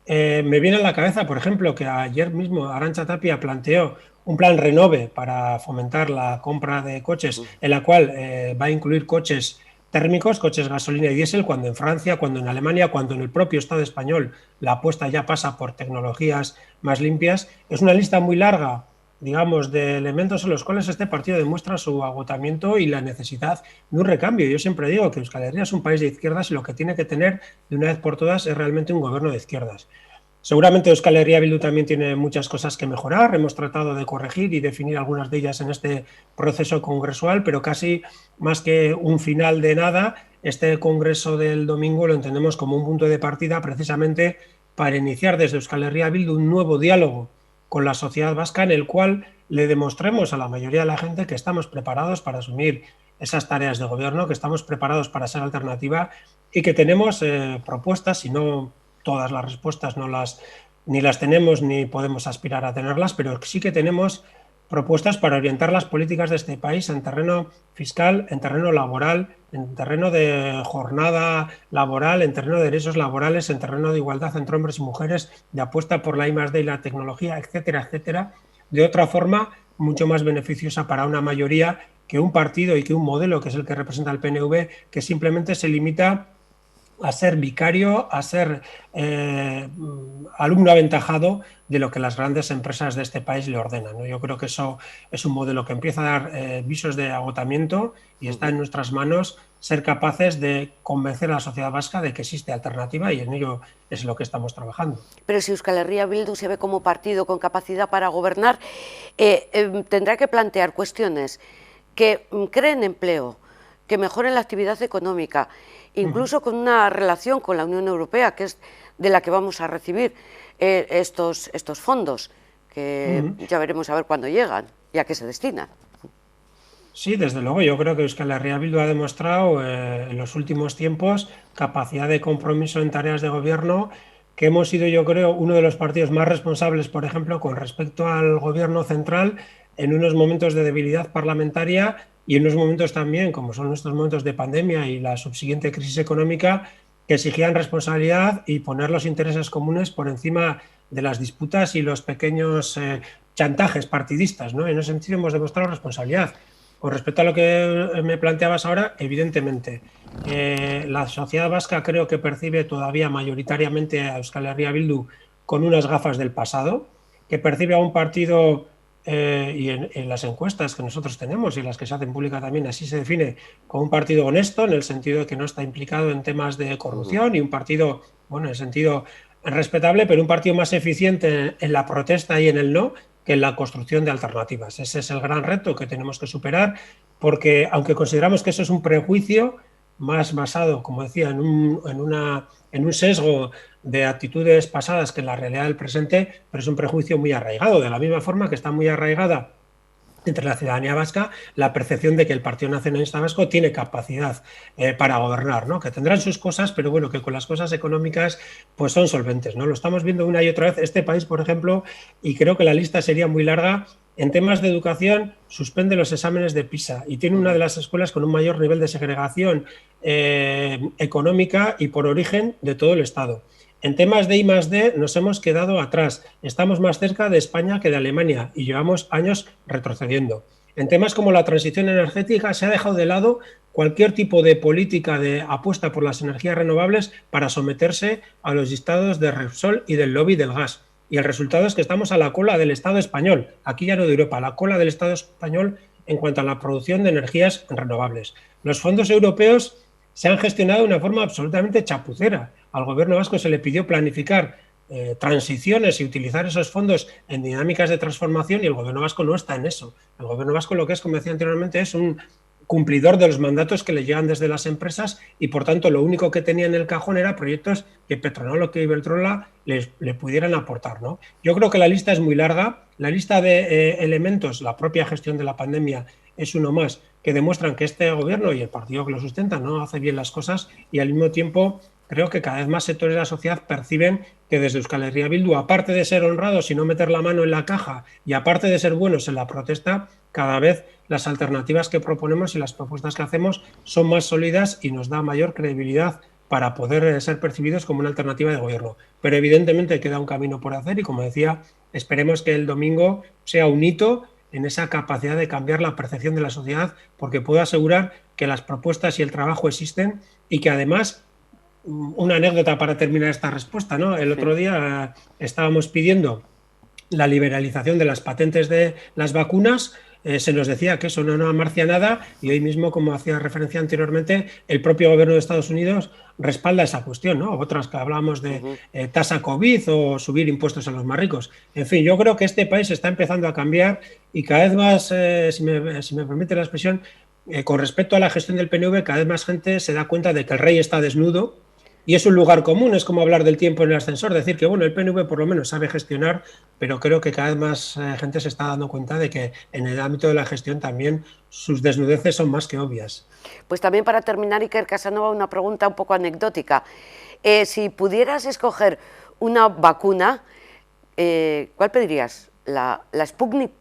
Me viene a la cabeza, por ejemplo, que ayer mismo Arantxa Tapia planteó un plan Renove para fomentar la compra de coches, en la cual va a incluir coches térmicos, coches gasolina y diésel, cuando en Francia, cuando en Alemania, cuando en el propio Estado español la apuesta ya pasa por tecnologías más limpias. Es una lista muy larga, digamos, de elementos en los cuales este partido demuestra su agotamiento y la necesidad de un recambio. Yo siempre digo que Euskal Herria es un país de izquierdas y lo que tiene que tener de una vez por todas es realmente un gobierno de izquierdas. Seguramente Euskal Herria Bildu también tiene muchas cosas que mejorar, hemos tratado de corregir y definir algunas de ellas en este proceso congresual, pero casi más que un final de nada, este congreso del domingo lo entendemos como un punto de partida precisamente para iniciar desde Euskal Herria Bildu un nuevo diálogo con la sociedad vasca, en el cual le demostremos a la mayoría de la gente que estamos preparados para asumir esas tareas de gobierno, que estamos preparados para ser alternativa y que tenemos propuestas, si no todas las respuestas ni las tenemos ni podemos aspirar a tenerlas, pero sí que tenemos propuestas para orientar las políticas de este país en terreno fiscal, en terreno laboral, en terreno de jornada laboral, en terreno de derechos laborales, en terreno de igualdad entre hombres y mujeres, de apuesta por la I+D y la tecnología, etcétera, etcétera, de otra forma mucho más beneficiosa para una mayoría que un partido y que un modelo, que es el que representa el PNV, que simplemente se limita a ser vicario, a ser alumno aventajado de lo que las grandes empresas de este país le ordenan, ¿no? Yo creo que eso es un modelo que empieza a dar visos de agotamiento y está en nuestras manos ser capaces de convencer a la sociedad vasca de que existe alternativa, y en ello es lo que estamos trabajando. Pero si Euskal Herria Bildu se ve como partido con capacidad para gobernar, tendrá que plantear cuestiones que creen empleo, que mejoren la actividad económica, incluso con una relación con la Unión Europea, que es de la que vamos a recibir estos fondos, que ya veremos a ver cuándo llegan y a qué se destinan. Sí, desde luego, yo creo que Euskal Herria Bildu ha demostrado en los últimos tiempos capacidad de compromiso en tareas de gobierno, que hemos sido, yo creo, uno de los partidos más responsables, por ejemplo, con respecto al gobierno central, en unos momentos de debilidad parlamentaria y en unos momentos también, como son estos momentos de pandemia y la subsiguiente crisis económica, que exigían responsabilidad y poner los intereses comunes por encima de las disputas y los pequeños chantajes partidistas, ¿no? En ese sentido hemos demostrado responsabilidad. Con respecto a lo que me planteabas ahora, evidentemente, la sociedad vasca creo que percibe todavía mayoritariamente a Euskal Herria Bildu con unas gafas del pasado, que percibe a un partido, y en las encuestas que nosotros tenemos y las que se hacen públicas también, así se define, como un partido honesto, en el sentido de que no está implicado en temas de corrupción, y un partido, bueno, en el sentido respetable, pero un partido más eficiente en la protesta y en el no, que en la construcción de alternativas. Ese es el gran reto que tenemos que superar, porque aunque consideramos que eso es un prejuicio más basado, como decía, en un sesgo de actitudes pasadas que en la realidad del presente, pero es un prejuicio muy arraigado, de la misma forma que está muy arraigada entre la ciudadanía vasca la percepción de que el Partido Nacionalista Vasco tiene capacidad para gobernar, ¿no? Que tendrán sus cosas, pero bueno, que con las cosas económicas pues son solventes, ¿no? Lo estamos viendo una y otra vez. Este país, por ejemplo, y creo que la lista sería muy larga, En temas de educación, suspende los exámenes de PISA y tiene una de las escuelas con un mayor nivel de segregación económica y por origen de todo el Estado. En temas de I+D nos hemos quedado atrás. Estamos más cerca de España que de Alemania y llevamos años retrocediendo. En temas como la transición energética se ha dejado de lado cualquier tipo de política de apuesta por las energías renovables para someterse a los dictados de Repsol y del lobby del gas. Y el resultado es que estamos a la cola del Estado español, aquí ya no de Europa, a la cola del Estado español en cuanto a la producción de energías renovables. Los fondos europeos se han gestionado de una forma absolutamente chapucera. Al gobierno vasco se le pidió planificar transiciones y utilizar esos fondos en dinámicas de transformación y el gobierno vasco no está en eso. El gobierno vasco lo que es, como decía anteriormente, es un cumplidor de los mandatos que le llegan desde las empresas y por tanto lo único que tenía en el cajón era proyectos que Petronor o que Iberdrola le pudieran aportar, ¿no? Yo creo que la lista es muy larga, la lista de elementos, la propia gestión de la pandemia es uno más, que demuestran que este gobierno y el partido que lo sustenta no hace bien las cosas y al mismo tiempo creo que cada vez más sectores de la sociedad perciben que desde Euskal Herria Bildu, aparte de ser honrados y no meter la mano en la caja y aparte de ser buenos en la protesta, cada vez las alternativas que proponemos y las propuestas que hacemos son más sólidas y nos da mayor credibilidad para poder ser percibidos como una alternativa de gobierno. Pero evidentemente queda un camino por hacer y, como decía, esperemos que el domingo sea un hito en esa capacidad de cambiar la percepción de la sociedad, porque puedo asegurar que las propuestas y el trabajo existen y que además, una anécdota para terminar esta respuesta, ¿no? El otro día estábamos pidiendo la liberalización de las patentes de las vacunas. Se nos decía que eso no amarcia nada y hoy mismo, como hacía referencia anteriormente, el propio gobierno de Estados Unidos respalda esa cuestión, ¿no? Otras que hablábamos de tasa COVID o subir impuestos a los más ricos. En fin, yo creo que este país está empezando a cambiar y cada vez más, si me permite la expresión, con respecto a la gestión del PNV, cada vez más gente se da cuenta de que el rey está desnudo. Y es un lugar común, es como hablar del tiempo en el ascensor, decir que bueno, el PNV por lo menos sabe gestionar, pero creo que cada vez más gente se está dando cuenta de que en el ámbito de la gestión también sus desnudeces son más que obvias. Pues también para terminar, Iker Casanova, una pregunta un poco anecdótica. Si pudieras escoger una vacuna, ¿cuál pedirías? ¿La Sputnik?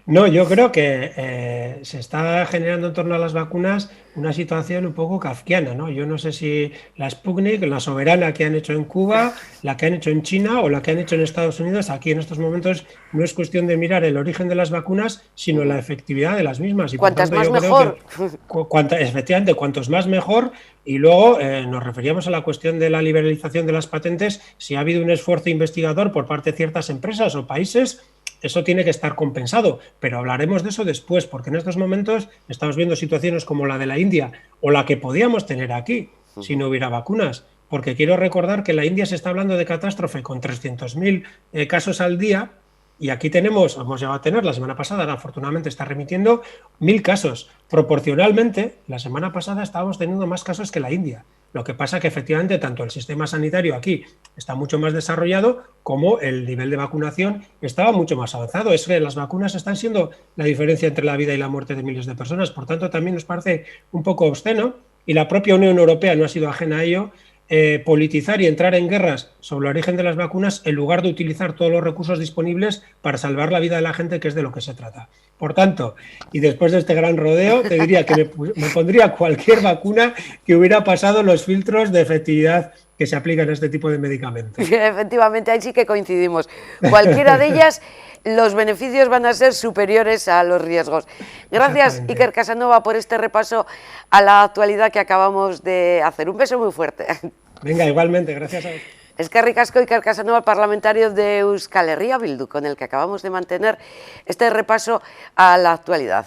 No, yo creo que se está generando en torno a las vacunas una situación un poco kafkiana, ¿no? Yo no sé si la Sputnik, la Soberana que han hecho en Cuba, la que han hecho en China o la que han hecho en Estados Unidos, aquí en estos momentos no es cuestión de mirar el origen de las vacunas, sino la efectividad de las mismas. Y cuantas más mejor. Efectivamente, cuantos más mejor. Y luego nos referíamos a la cuestión de la liberalización de las patentes. Si ha habido un esfuerzo investigador por parte de ciertas empresas o países, eso tiene que estar compensado, pero hablaremos de eso después, porque en estos momentos estamos viendo situaciones como la de la India o la que podíamos tener aquí si no hubiera vacunas, porque quiero recordar que en la India se está hablando de catástrofe con 300.000 casos al día y aquí hemos llegado a tener, la semana pasada, afortunadamente está remitiendo 1.000 casos. Proporcionalmente, la semana pasada estábamos teniendo más casos que la India. Lo que pasa que efectivamente tanto el sistema sanitario aquí está mucho más desarrollado como el nivel de vacunación estaba mucho más avanzado. Es que las vacunas están siendo la diferencia entre la vida y la muerte de miles de personas. Por tanto, también nos parece un poco obsceno y la propia Unión Europea no ha sido ajena a ello, politizar y entrar en guerras sobre el origen de las vacunas en lugar de utilizar todos los recursos disponibles para salvar la vida de la gente, que es de lo que se trata. Por tanto, y después de este gran rodeo, te diría que me pondría cualquier vacuna que hubiera pasado los filtros de efectividad que se aplican a este tipo de medicamentos. Efectivamente, ahí sí que coincidimos. Cualquiera de ellas, los beneficios van a ser superiores a los riesgos. Gracias, Iker Casanova, por este repaso a la actualidad que acabamos de hacer. Un beso muy fuerte. Venga, igualmente, gracias a vos. Eskerrik asko, Iker Casanova, parlamentario de Euskal Herria Bildu, con el que acabamos de mantener este repaso a la actualidad.